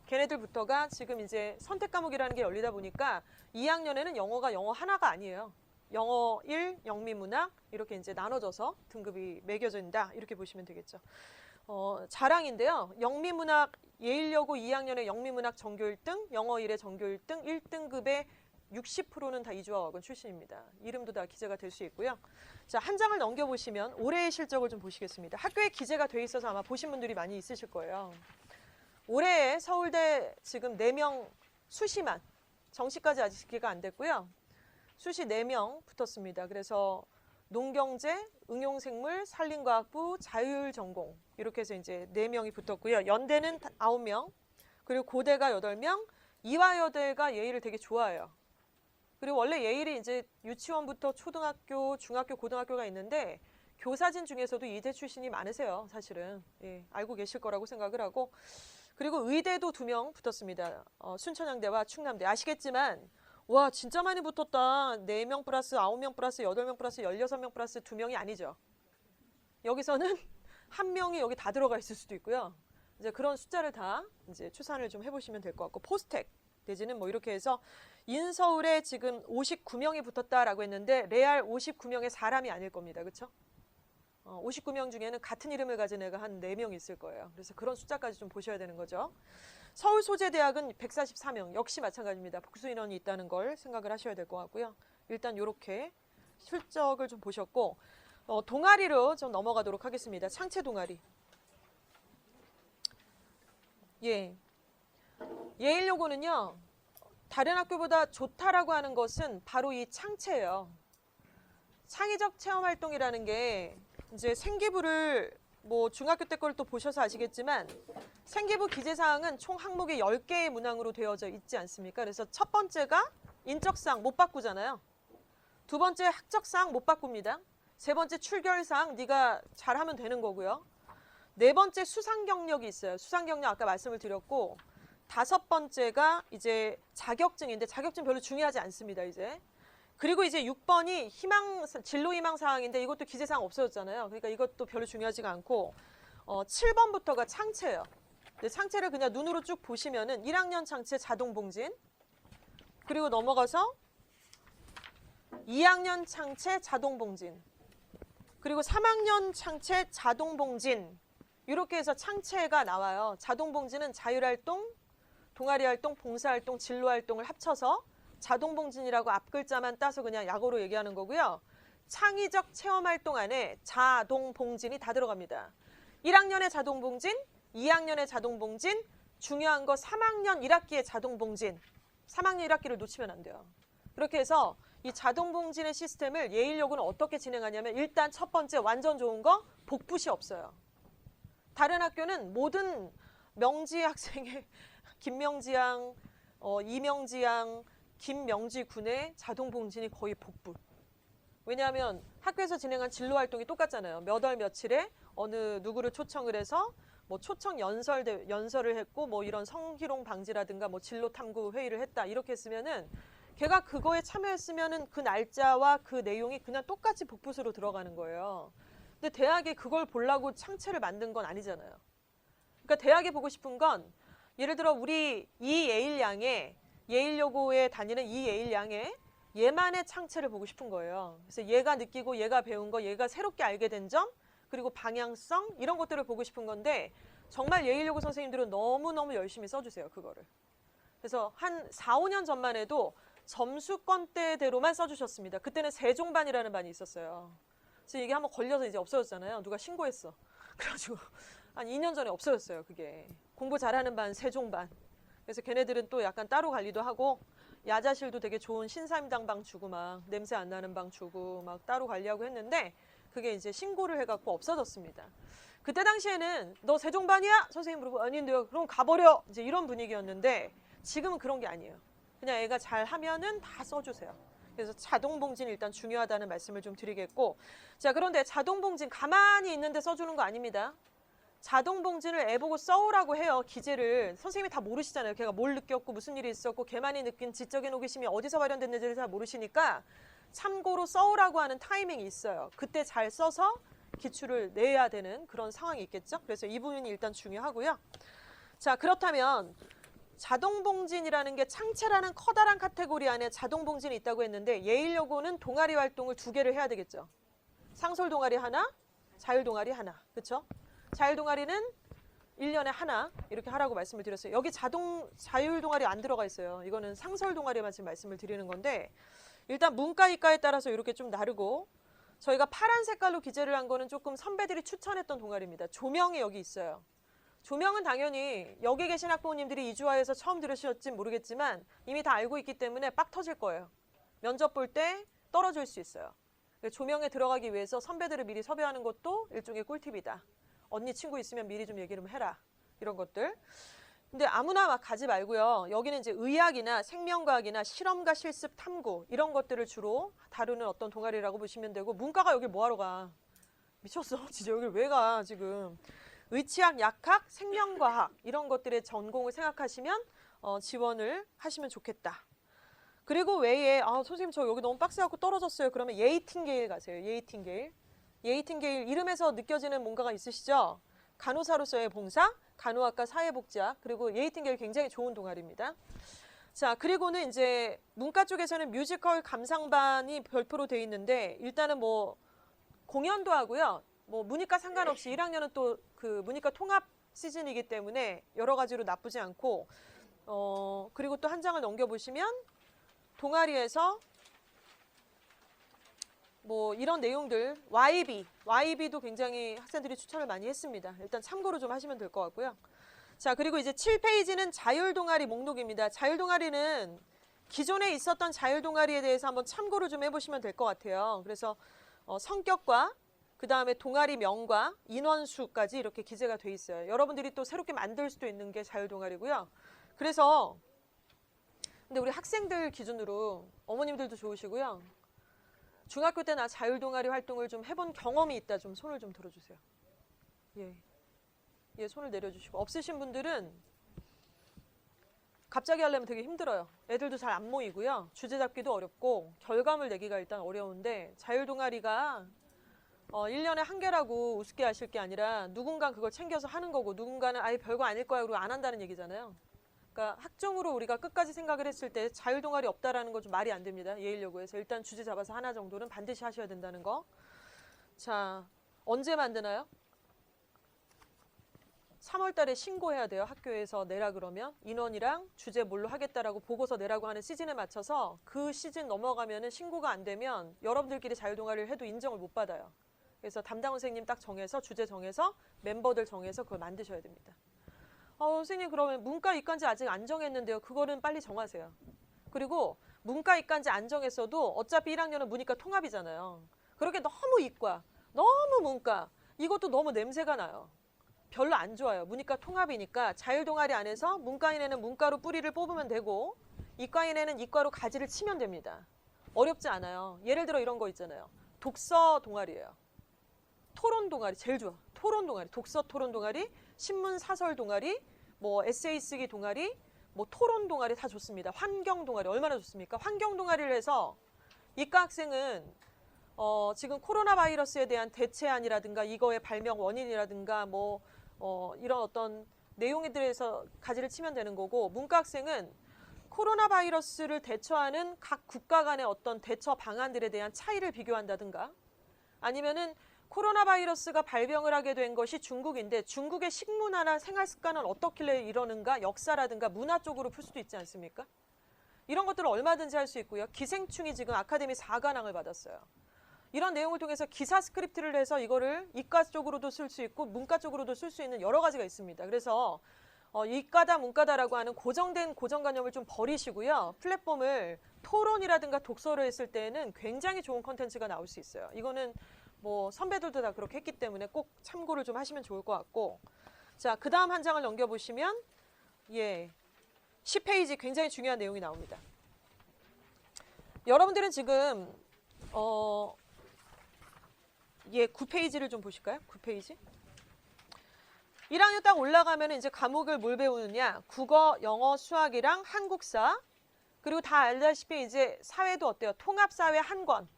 걔네들부터가 지금 이제 선택 과목이라는 게 열리다 보니까 2학년에는 영어가 영어 하나가 아니에요. 영어 1, 영미문학 이렇게 이제 나눠져서 등급이 매겨진다, 이렇게 보시면 되겠죠. 자랑인데요. 영미문학 예일여고 2학년에 영미문학 전교 1등, 영어 1의 전교 1등, 1등급의 60%는 다 이주학원 출신입니다. 이름도 다 기재가 될 수 있고요. 자, 한 장을 넘겨보시면 올해의 실적을 좀 보시겠습니다. 학교에 기재가 돼 있어서 아마 보신 분들이 많이 있으실 거예요. 올해 서울대 지금 4명 수시만, 정시까지 아직 기회가 안 됐고요. 수시 4명 붙었습니다. 그래서 농경제, 응용생물, 산림과학부, 자율전공 이렇게 해서 이제 4명이 붙었고요. 연대는 9명, 그리고 고대가 8명, 이화여대가 예일을 되게 좋아해요. 그리고 원래 예일이 이제 유치원부터 초등학교, 중학교, 고등학교가 있는데 교사진 중에서도 이대 출신이 많으세요, 사실은. 예, 알고 계실 거라고 생각을 하고. 그리고 의대도 2명 붙었습니다. 순천향대와 충남대. 아시겠지만 와 진짜 많이 붙었다. 4명 플러스 9명 플러스 8명 플러스 16명 플러스 2명이 아니죠. 여기서는 1명이 여기 다 들어가 있을 수도 있고요. 이제 그런 숫자를 다 이제 추산을 좀 해보시면 될 것 같고, 포스텍 내지는 뭐 이렇게 해서 인서울에 지금 59명이 붙었다라고 했는데 레알 59명의 사람이 아닐 겁니다. 그렇죠? 59명 중에는 같은 이름을 가진 애가 한 4명 있을 거예요. 그래서 그런 숫자까지 좀 보셔야 되는 거죠. 서울소재대학은 144명, 역시 마찬가지입니다. 복수 인원이 있다는 걸 생각을 하셔야 될 것 같고요. 일단 이렇게 실적을 좀 보셨고, 동아리로 좀 넘어가도록 하겠습니다. 창체 동아리. 예. 예일여고는요, 다른 학교보다 좋다라고 하는 것은 바로 이 창체예요. 창의적 체험활동이라는 게 이제 생기부를 뭐 중학교 때 걸 또 보셔서 아시겠지만 생기부 기재사항은 총 항목이 10개의 문항으로 되어져 있지 않습니까? 그래서 첫 번째가 인적사항 못 바꾸잖아요. 두 번째 학적사항 못 바꿉니다. 세 번째 출결사항 네가 잘하면 되는 거고요. 네 번째 수상경력이 있어요. 수상경력 아까 말씀을 드렸고, 5번째가 이제 자격증인데 자격증 별로 중요하지 않습니다, 이제. 그리고 이제 6번이 진로 희망 사항인데 이것도 기재사항 없어졌잖아요. 그러니까 이것도 별로 중요하지가 않고, 7번부터가 창체예요. 근데 창체를 그냥 눈으로 쭉 보시면은 1학년 창체 자동봉진, 그리고 넘어가서 2학년 창체 자동봉진, 그리고 3학년 창체 자동봉진, 이렇게 해서 창체가 나와요. 자동봉진은 자율활동, 동아리활동, 봉사활동, 진로활동을 합쳐서 자동봉진이라고 앞글자만 따서 그냥 약어로 얘기하는 거고요. 창의적 체험활동 안에 자동봉진이 다 들어갑니다. 1학년의 자동봉진, 2학년의 자동봉진, 중요한 거 3학년 1학기의 자동봉진. 3학년 1학기를 놓치면 안 돼요. 그렇게 해서 이 자동봉진의 시스템을 예일여고는 어떻게 진행하냐면, 일단 첫 번째 완전 좋은 거 복붙이 없어요. 다른 학교는 모든 명지 학생의 김명지 양, 이명지 양, 김명지 군의 자동봉진이 거의 복붙. 왜냐하면 학교에서 진행한 진로활동이 똑같잖아요. 몇 월 며칠에 어느 누구를 초청을 해서 뭐 초청 연설을 했고, 뭐 이런 성희롱 방지라든가 뭐 진로 탐구 회의를 했다, 이렇게 했으면은 걔가 그거에 참여했으면은 그 날짜와 그 내용이 그냥 똑같이 복붙으로 들어가는 거예요. 근데 대학이 그걸 보려고 창체를 만든 건 아니잖아요. 그러니까 대학이 보고 싶은 건, 예를 들어 우리 이 예일 양의, 예일여고에 다니는 이 예일 양의 얘만의 창체를 보고 싶은 거예요. 그래서 얘가 느끼고 얘가 배운 거, 얘가 새롭게 알게 된 점, 그리고 방향성 이런 것들을 보고 싶은 건데 정말 예일여고 선생님들은 너무너무 열심히 써주세요. 그거를. 그래서 한 4, 5년 전만 해도 점수권대대로만 써주셨습니다. 그때는 세종반이라는 반이 있었어요. 그래서 이게 한번 걸려서 이제 없어졌잖아요. 누가 신고했어. 그래가지고 한 2년 전에 없어졌어요. 그게. 공부 잘하는 반, 세종반. 그래서 걔네들은 또 약간 따로 관리도 하고 야자실도 되게 좋은 신사임당 방 주고 막 냄새 안 나는 방 주고 막 따로 관리하고 했는데 그게 이제 신고를 해갖고 없어졌습니다. 그때 당시에는 너 세종반이야? 선생님 물어보고 아닌데요. 그럼 가버려. 이제 이런 분위기였는데 지금은 그런 게 아니에요. 그냥 애가 잘 하면은 다 써주세요. 그래서 자동봉진 일단 중요하다는 말씀을 좀 드리겠고, 자, 그런데 자동봉진 가만히 있는데 써주는 거 아닙니다. 자동봉진을 애 보고 써오라고 해요. 기재를. 선생님이 다 모르시잖아요. 걔가 뭘 느꼈고 무슨 일이 있었고 걔만이 느낀 지적인 호기심이 어디서 발현됐는지를 잘 모르시니까 참고로 써오라고 하는 타이밍이 있어요. 그때 잘 써서 기출을 내야 되는 그런 상황이 있겠죠. 그래서 이 부분이 일단 중요하고요. 자, 그렇다면 자동봉진이라는 게 창체라는 커다란 카테고리 안에 자동봉진이 있다고 했는데 예일여고는 동아리 활동을 2개를 해야 되겠죠. 상솔 동아리 하나, 자율 동아리 하나. 그렇죠? 자율 동아리는 1년에 하나 이렇게 하라고 말씀을 드렸어요. 여기 자율 동아리 안 들어가 있어요. 이거는 상설 동아리만 지금 말씀을 드리는 건데 일단 문과, 이과에 따라서 이렇게 좀 다르고 저희가 파란 색깔로 기재를 한 거는 조금 선배들이 추천했던 동아리입니다. 조명이 여기 있어요. 조명은 당연히 여기 계신 학부모님들이 이주화해서 처음 들으셨진 모르겠지만 이미 다 알고 있기 때문에 빡 터질 거예요. 면접 볼 때 떨어질 수 있어요. 조명에 들어가기 위해서 선배들을 미리 섭외하는 것도 일종의 꿀팁이다. 언니 친구 있으면 미리 좀 얘기를 좀 해라. 이런 것들. 근데 아무나 막 가지 말고요. 여기는 이제 의학이나 생명과학이나 실험과 실습 탐구 이런 것들을 주로 다루는 어떤 동아리라고 보시면 되고 문과가 여기 뭐하러 가? 미쳤어. 진짜 여기 왜 가 지금. 의치학, 약학, 생명과학 이런 것들의 전공을 생각하시면 지원을 하시면 좋겠다. 그리고 외에 선생님 저 여기 너무 빡세갖고 떨어졌어요. 그러면 예이팅게일 가세요. 예이팅게일. 예이팅게일 이름에서 느껴지는 뭔가가 있으시죠? 간호사로서의 봉사, 간호학과 사회복지학, 그리고 예이팅게일 굉장히 좋은 동아리입니다. 자, 그리고는 이제 문과 쪽에서는 뮤지컬 감상반이 별표로 돼 있는데 일단은 뭐 공연도 하고요. 뭐 문이과 상관없이 1학년은 또 그 문이과 통합 시즌이기 때문에 여러 가지로 나쁘지 않고 그리고 또 한 장을 넘겨보시면 동아리에서 뭐 이런 내용들 YB도 굉장히 학생들이 추천을 많이 했습니다. 일단 참고로 좀 하시면 될 것 같고요. 자, 그리고 이제 7페이지는 자율동아리 목록입니다. 자율동아리는 기존에 있었던 자율동아리에 대해서 한번 참고를 좀 해보시면 될 것 같아요. 그래서 성격과 그 다음에 동아리명과 인원수까지 이렇게 기재가 돼 있어요. 여러분들이 또 새롭게 만들 수도 있는 게 자율동아리고요. 그래서 근데 우리 학생들 기준으로 어머님들도 좋으시고요. 중학교 때 나 자율동아리 활동을 좀 해본 경험이 있다. 좀 손을 좀 들어주세요. 예, 손을 내려주시고 없으신 분들은 갑자기 하려면 되게 힘들어요. 애들도 잘 안 모이고요. 주제 잡기도 어렵고 결과물 내기가 일단 어려운데 자율동아리가 1년에 한 개라고 우습게 하실 게 아니라 누군가 그걸 챙겨서 하는 거고 누군가는 아예 별거 아닐 거야 그리고 안 한다는 얘기잖아요. 그러니까 학종으로 우리가 끝까지 생각을 했을 때 자율동아리 없다라는 건 좀 말이 안 됩니다. 예일여고에서 일단 주제 잡아서 하나 정도는 반드시 하셔야 된다는 거. 자, 언제 만드나요? 3월 달에 신고해야 돼요. 학교에서 내라 그러면 인원이랑 주제 뭘로 하겠다라고 보고서 내라고 하는 시즌에 맞춰서 그 시즌 넘어가면은 신고가 안 되면 여러분들끼리 자율동아리를 해도 인정을 못 받아요. 그래서 담당 선생님 딱 정해서 주제 정해서 멤버들 정해서 그걸 만드셔야 됩니다. 선생님 그러면 문과 이과인지 아직 안 정했는데요. 그거는 빨리 정하세요. 그리고 문과 이과인지 안 정했어도 어차피 1학년은 문이과 통합이잖아요. 그렇게 너무 이과, 너무 문과 이것도 너무 냄새가 나요. 별로 안 좋아요. 문이과 통합이니까 자율동아리 안에서 문과인에는 문과로 뿌리를 뽑으면 되고 이과인에는 이과로 가지를 치면 됩니다. 어렵지 않아요. 예를 들어 이런 거 있잖아요. 독서 동아리예요. 토론 동아리 제일 좋아. 토론 동아리, 독서 토론 동아리, 신문 사설 동아리, 뭐 에세이 쓰기 동아리, 뭐 토론 동아리 다 좋습니다. 환경 동아리 얼마나 좋습니까? 환경 동아리를 해서 이과 학생은 지금 코로나 바이러스에 대한 대체안이라든가 이거의 발명 원인이라든가 뭐 이런 어떤 내용에 대해서 가지를 치면 되는 거고 문과 학생은 코로나 바이러스를 대처하는 각 국가 간의 어떤 대처 방안들에 대한 차이를 비교한다든가 아니면은 코로나 바이러스가 발병을 하게 된 것이 중국인데 중국의 식문화나 생활 습관은 어떻길래 이러는가 역사라든가 문화 쪽으로 풀 수도 있지 않습니까? 이런 것들을 얼마든지 할 수 있고요. 기생충이 지금 아카데미 4관왕을 받았어요. 이런 내용을 통해서 기사 스크립트를 해서 이거를 이과 쪽으로도 쓸 수 있고 문과 쪽으로도 쓸 수 있는 여러 가지가 있습니다. 그래서 이과다 문과다라고 하는 고정된 고정관념을 좀 버리시고요. 플랫폼을 토론이라든가 독서를 했을 때는 굉장히 좋은 컨텐츠가 나올 수 있어요. 이거는 뭐 선배들도 다 그렇게 했기 때문에 꼭 참고를 좀 하시면 좋을 것 같고 자, 그 다음 한 장을 넘겨보시면 10페이지 굉장히 중요한 내용이 나옵니다. 여러분들은 지금 9페이지를 좀 보실까요? 9페이지. 1학년 딱 올라가면 이제 과목을 뭘 배우느냐? 국어, 영어, 수학이랑 한국사. 그리고 다 알다시피 이제 사회도 어때요? 통합사회 한 권.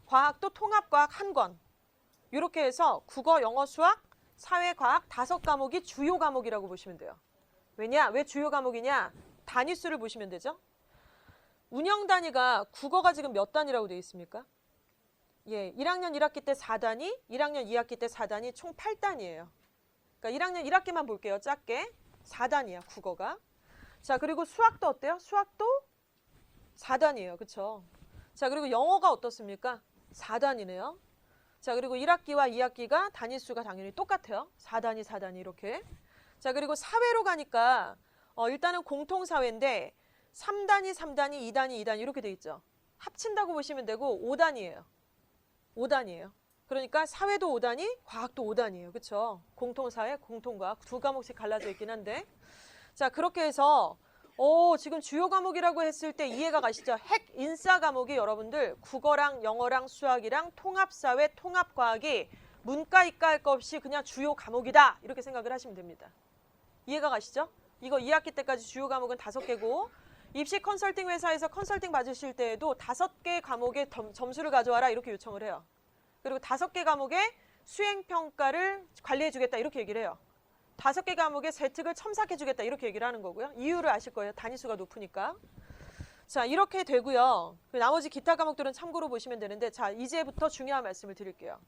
과학도 통합과학 한 권. 이렇게 해서 국어, 영어, 수학, 사회과학 5과목이 주요 과목이라고 보시면 돼요. 왜냐? 왜 주요 과목이냐? 단위수를 보시면 되죠. 운영 단위가 국어가 지금 몇 단위라고 되어 있습니까? 1학년 1학기 때 4단위, 1학년 2학기 때 4단위, 총 8단위예요. 그러니까 1학년 1학기만 볼게요. 작게. 4단위야, 국어가. 자, 그리고 수학도 어때요? 수학도 4단위예요. 그쵸? 자, 그리고 영어가 어떻습니까? 4단위네요. 자, 그리고 1학기와 2학기가 단위수가 당연히 똑같아요. 4단위, 4단위 이렇게. 자, 그리고 사회로 가니까 일단은 공통사회인데 3단위, 3단위, 2단위, 2단위 이렇게 돼 있죠. 합친다고 보시면 되고 5단위예요. 5단위예요. 그러니까 사회도 5단위, 과학도 5단위예요. 그렇죠? 공통사회, 공통과학 두 과목씩 갈라져 있긴 한데 자, 그렇게 해서 지금 주요 과목이라고 했을 때 이해가 가시죠? 핵 인싸 과목이 여러분들 국어랑 영어랑 수학이랑 통합사회, 통합과학이 문과, 이과 할 거 없이 그냥 주요 과목이다. 이렇게 생각을 하시면 됩니다. 이해가 가시죠? 이거 2학기 때까지 주요 과목은 5개고 입시 컨설팅 회사에서 컨설팅 받으실 때에도 5개 과목의 점수를 가져와라 이렇게 요청을 해요. 그리고 5개 과목의 수행평가를 관리해주겠다 이렇게 얘기를 해요. 5개 과목의 세특을 첨삭해주겠다 이렇게 얘기를 하는 거고요. 이유를 아실 거예요. 단위수가 높으니까. 자, 이렇게 되고요. 나머지 기타 과목들은 참고로 보시면 되는데 자, 이제부터 중요한 말씀을 드릴게요.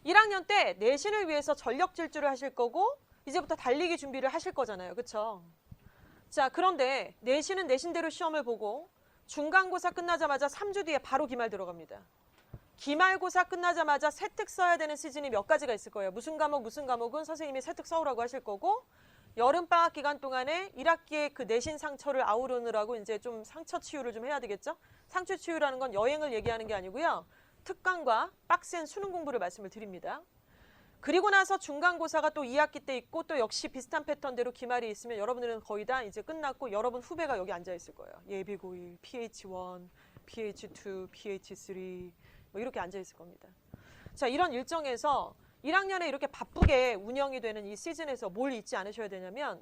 1학년 때 내신을 위해서 전력 질주를 하실 거고 이제부터 달리기 준비를 하실 거잖아요. 그렇죠? 자, 그런데 내신은 내신대로 시험을 보고 중간고사 끝나자마자 3주 뒤에 바로 기말 들어갑니다. 기말고사 끝나자마자 세특 써야 되는 시즌이 몇 가지가 있을 거예요. 무슨 과목은 선생님이 세특 써오라고 하실 거고 여름방학 기간 동안에 1학기에 그 내신 상처를 아우르느라고 이제 좀 상처 치유를 좀 해야 되겠죠? 상처 치유라는 건 여행을 얘기하는 게 아니고요. 특강과 빡센 수능 공부를 말씀을 드립니다. 그리고 나서 중간고사가 또 2학기 때 있고 또 역시 비슷한 패턴대로 기말이 있으면 여러분들은 거의 다 이제 끝났고 여러분 후배가 여기 앉아 있을 거예요. 예비고1, PH1, PH2, PH3 뭐 이렇게 앉아 있을 겁니다. 자, 이런 일정에서 1학년에 이렇게 바쁘게 운영이 되는 이 시즌에서 뭘 잊지 않으셔야 되냐면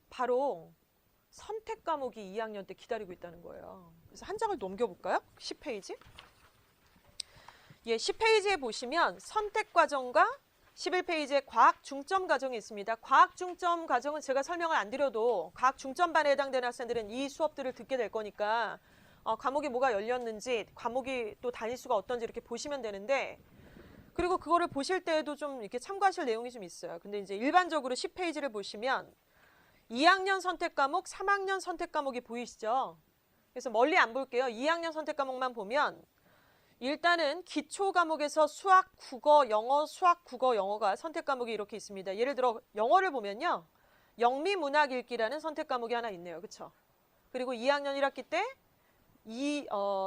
바로 선택 과목이 2학년 때 기다리고 있다는 거예요. 그래서 한 장을 넘겨볼까요? 10페이지. 10페이지에 보시면 선택 과정과 11페이지에 과학 중점 과정이 있습니다. 과학 중점 과정은 제가 설명을 안 드려도 과학 중점반에 해당되는 학생들은 이 수업들을 듣게 될 거니까 과목이 뭐가 열렸는지 과목이 또 단위수가 어떤지 이렇게 보시면 되는데 그리고 그거를 보실 때에도 좀 이렇게 참고하실 내용이 좀 있어요. 근데 이제 일반적으로 10페이지를 보시면 2학년 선택 과목, 3학년 선택 과목이 보이시죠? 그래서 멀리 안 볼게요. 2학년 선택 과목만 보면 일단은 기초 과목에서 수학, 국어, 영어, 수학, 국어, 영어가 선택 과목이 이렇게 있습니다. 예를 들어 영어를 보면요. 영미문학 읽기라는 선택 과목이 하나 있네요. 그렇죠? 그리고 2학년 1학기 때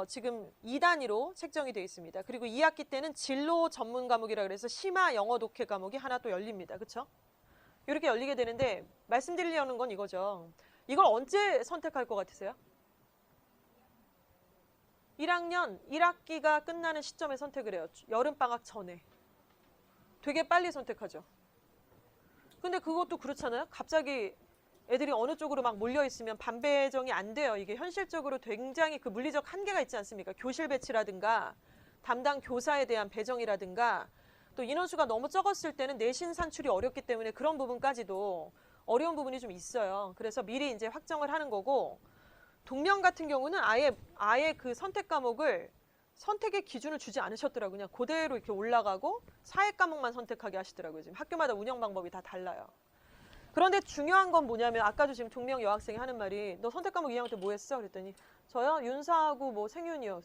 지금 2단위로 책정이 되어 있습니다. 그리고 2학기 때는 진로 전문 과목이라 그래서 심화 영어 독해 과목이 하나 또 열립니다. 그렇죠? 이렇게 열리게 되는데 말씀드리려는 건 이거죠. 이걸 언제 선택할 것 같으세요? 1학년 1학기가 끝나는 시점에 선택을 해요. 여름방학 전에. 되게 빨리 선택하죠. 근데 그것도 그렇잖아요. 갑자기 애들이 어느 쪽으로 막 몰려있으면 반배정이 안 돼요. 이게 현실적으로 굉장히 그 물리적 한계가 있지 않습니까? 교실 배치라든가 담당 교사에 대한 배정이라든가 또 인원수가 너무 적었을 때는 내신 산출이 어렵기 때문에 그런 부분까지도 어려운 부분이 좀 있어요. 그래서 미리 이제 확정을 하는 거고 동명 같은 경우는 아예 그 선택 과목을 선택의 기준을 주지 않으셨더라고요. 그냥 그대로 이렇게 올라가고 사회 과목만 선택하게 하시더라고요. 지금 학교마다 운영 방법이 다 달라요. 그런데 중요한 건 뭐냐면 아까도 지금 동명 여학생이 하는 말이 너 선택 과목 2학년 때 뭐 했어? 그랬더니 저요? 윤사하고 뭐 생윤이요.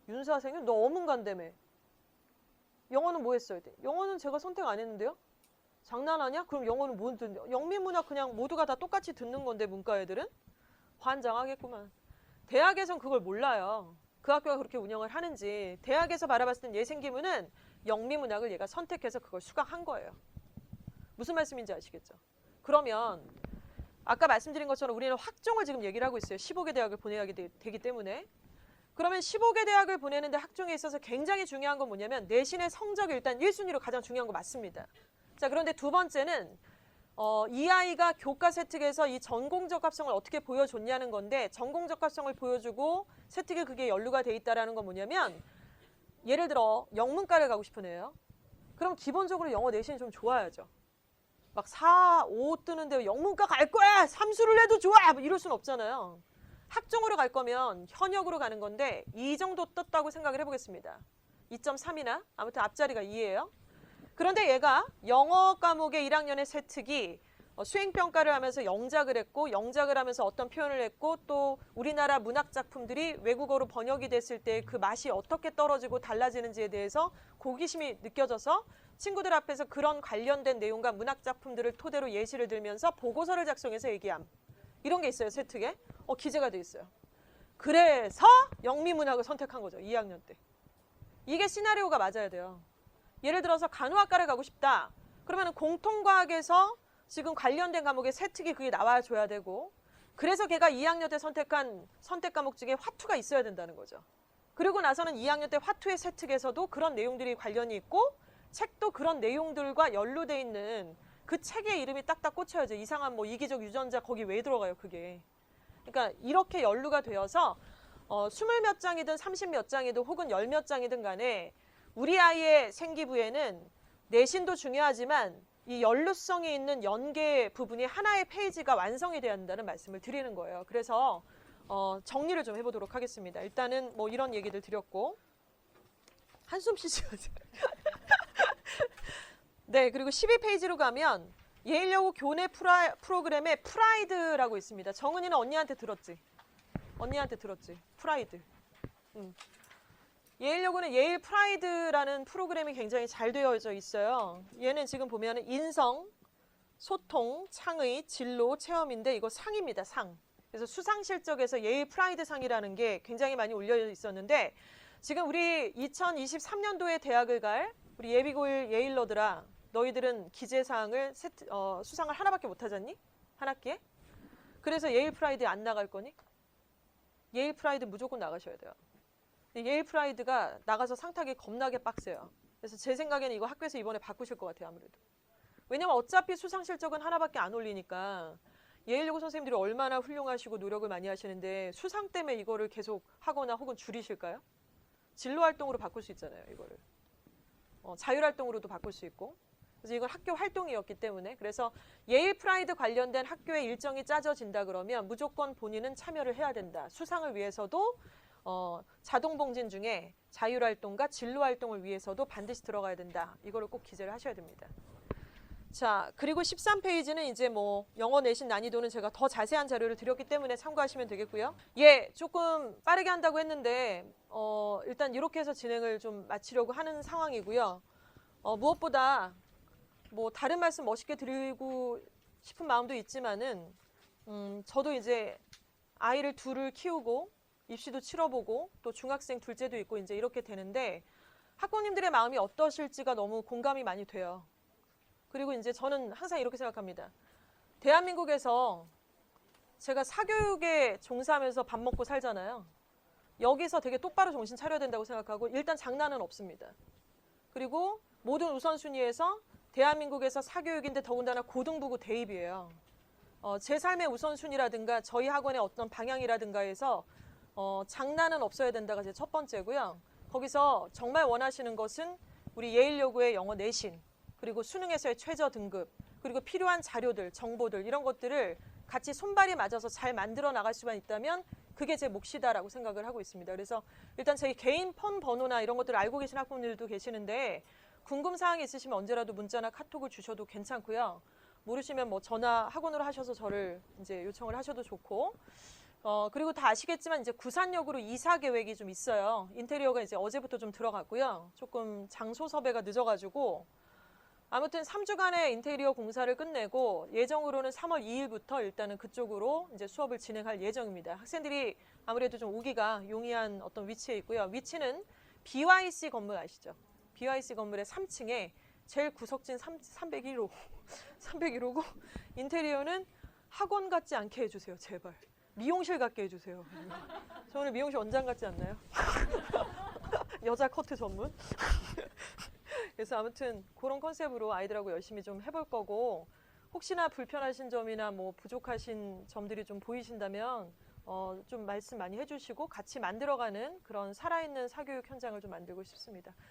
윤사 생윤? 너 어문간다며. 영어는 뭐 했어요? 영어는 제가 선택 안 했는데요? 장난하냐? 그럼 영어는 뭐 듣는데? 영미문학 그냥 모두가 다 똑같이 듣는 건데 문과 애들은? 환장하겠구만. 대학에선 그걸 몰라요. 그 학교가 그렇게 운영을 하는지. 대학에서 바라봤을 땐 얘 생기면은 영미문학을 얘가 선택해서 그걸 수강한 거예요. 무슨 말씀인지 아시겠죠? 그러면 아까 말씀드린 것처럼 우리는 학종을 지금 얘기를 하고 있어요. 15개 대학을 보내야 되기 때문에. 그러면 15개 대학을 보내는데 학종에 있어서 굉장히 중요한 건 뭐냐면 내신의 성적이 일단 1순위로 가장 중요한 거 맞습니다. 자, 그런데 두 번째는 이 아이가 교과 세특에서 이 전공적 합성을 어떻게 보여줬냐는 건데 전공적 합성을 보여주고 세특에 그게 연루가 돼 있다라는 건 뭐냐면 예를 들어 영문과를 가고 싶은 애예요. 그럼 기본적으로 영어 내신이 좀 좋아야죠. 막 4, 5 뜨는데 영문과 갈 거야! 삼수를 해도 좋아! 뭐 이럴 순 없잖아요. 학종으로 갈 거면 현역으로 가는 건데 이 정도 떴다고 생각을 해보겠습니다. 2.3이나 아무튼 앞자리가 2예요. 그런데 얘가 영어 과목의 1학년의 세특이 수행평가를 하면서 영작을 했고 영작을 하면서 어떤 표현을 했고 또 우리나라 문학작품들이 외국어로 번역이 됐을 때 그 맛이 어떻게 떨어지고 달라지는지에 대해서 호기심이 느껴져서 친구들 앞에서 그런 관련된 내용과 문학작품들을 토대로 예시를 들면서 보고서를 작성해서 얘기함. 이런 게 있어요. 세특에. 기재가 돼 있어요. 그래서 영미문학을 선택한 거죠. 2학년 때. 이게 시나리오가 맞아야 돼요. 예를 들어서 간호학과를 가고 싶다. 그러면 공통과학에서 지금 관련된 과목의 세특이 그게 나와줘야 되고 그래서 걔가 2학년 때 선택한 선택 과목 중에 화투가 있어야 된다는 거죠. 그리고 나서는 2학년 때 화투의 세특에서도 그런 내용들이 관련이 있고 책도 그런 내용들과 연루돼 있는 그 책의 이름이 딱딱 꽂혀야죠. 이상한 뭐 이기적 유전자 거기 왜 들어가요 그게. 그러니까 이렇게 연루가 되어서 20몇 장이든 30몇 장이든 혹은 10몇 장이든 간에 우리 아이의 생기부에는 내신도 중요하지만 이 연루성이 있는 연계 부분이 하나의 페이지가 완성이 돼야 한다는 말씀을 드리는 거예요. 그래서 정리를 좀 해보도록 하겠습니다. 일단은 뭐 이런 얘기들 드렸고 한숨 쉬시죠. 네, 그리고 12페이지로 가면 예일여고 교내 프로그램에 프라이드라고 있습니다. 정은이는 언니한테 들었지? 언니한테 들었지? 프라이드. 예일여고는 예일 프라이드라는 프로그램이 굉장히 잘 되어져 있어요. 얘는 지금 보면 인성, 소통, 창의, 진로, 체험인데 이거 상입니다. 상. 그래서 수상 실적에서 예일 프라이드 상이라는 게 굉장히 많이 올려 있었는데 지금 우리 2023년도에 대학을 갈 우리 예비고일 예일러들아 너희들은 기재사항을 수상을 하나밖에 못하잖니? 한 학기에? 그래서 예일 프라이드에 안 나갈 거니? 예일 프라이드 무조건 나가셔야 돼요. 예일 프라이드가 나가서 상 타기 겁나게 빡세요. 그래서 제 생각에는 이거 학교에서 이번에 바꾸실 것 같아요. 아무래도. 왜냐면 어차피 수상 실적은 하나밖에 안 올리니까 예일여고 선생님들이 얼마나 훌륭하시고 노력을 많이 하시는데 수상 때문에 이거를 계속 하거나 혹은 줄이실까요? 진로활동으로 바꿀 수 있잖아요. 이거를. 자율활동으로도 바꿀 수 있고. 그래서 이건 학교 활동이었기 때문에 그래서 예일 프라이드 관련된 학교의 일정이 짜져진다 그러면 무조건 본인은 참여를 해야 된다. 수상을 위해서도 자동봉진 중에 자율활동과 진로활동을 위해서도 반드시 들어가야 된다. 이거를 꼭 기재를 하셔야 됩니다. 자, 그리고 13페이지는 이제 뭐 영어 내신 난이도는 제가 더 자세한 자료를 드렸기 때문에 참고하시면 되겠고요. 예, 조금 빠르게 한다고 했는데 일단 이렇게 해서 진행을 좀 마치려고 하는 상황이고요. 무엇보다 뭐 다른 말씀 멋있게 드리고 싶은 마음도 있지만은 저도 이제 아이를 둘을 키우고 입시도 치러보고 또 중학생 둘째도 있고 이제 이렇게 되는데 학부모님들의 마음이 어떠실지가 너무 공감이 많이 돼요. 그리고 이제 저는 항상 이렇게 생각합니다. 대한민국에서 제가 사교육에 종사하면서 밥 먹고 살잖아요. 여기서 되게 똑바로 정신 차려야 된다고 생각하고 일단 장난은 없습니다. 그리고 모든 우선순위에서 대한민국에서 사교육인데 더군다나 고등부고 대입이에요. 제 삶의 우선순위라든가 저희 학원의 어떤 방향이라든가에서 장난은 없어야 된다가 제 첫 번째고요. 거기서 정말 원하시는 것은 우리 예일여고의 영어 내신 그리고 수능에서의 최저 등급 그리고 필요한 자료들, 정보들 이런 것들을 같이 손발이 맞아서 잘 만들어 나갈 수만 있다면 그게 제 몫이다라고 생각을 하고 있습니다. 그래서 일단 제 개인 폰 번호나 이런 것들을 알고 계신 학부모님들도 계시는데 궁금사항이 있으시면 언제라도 문자나 카톡을 주셔도 괜찮고요. 모르시면 뭐 전화 학원으로 하셔서 저를 이제 요청을 하셔도 좋고, 그리고 다 아시겠지만 이제 구산역으로 이사 계획이 좀 있어요. 인테리어가 이제 어제부터 좀 들어갔고요. 조금 장소 섭외가 늦어가지고 아무튼 3주간의 인테리어 공사를 끝내고 예정으로는 3월 2일부터 일단은 그쪽으로 이제 수업을 진행할 예정입니다. 학생들이 아무래도 좀 오기가 용이한 어떤 위치에 있고요. 위치는 BYC 건물 아시죠? BYC 건물의 3층에 제일 구석진 301호, 301호고 인테리어는 학원 같지 않게 해주세요, 제발. 미용실 같게 해주세요. 저 오늘 미용실 원장 같지 않나요? 여자 커트 전문? 그래서 아무튼 그런 컨셉으로 아이들하고 열심히 좀 해볼 거고, 혹시나 불편하신 점이나 뭐 부족하신 점들이 좀 보이신다면 좀 말씀 많이 해주시고 같이 만들어가는 그런 살아있는 사교육 현장을 좀 만들고 싶습니다.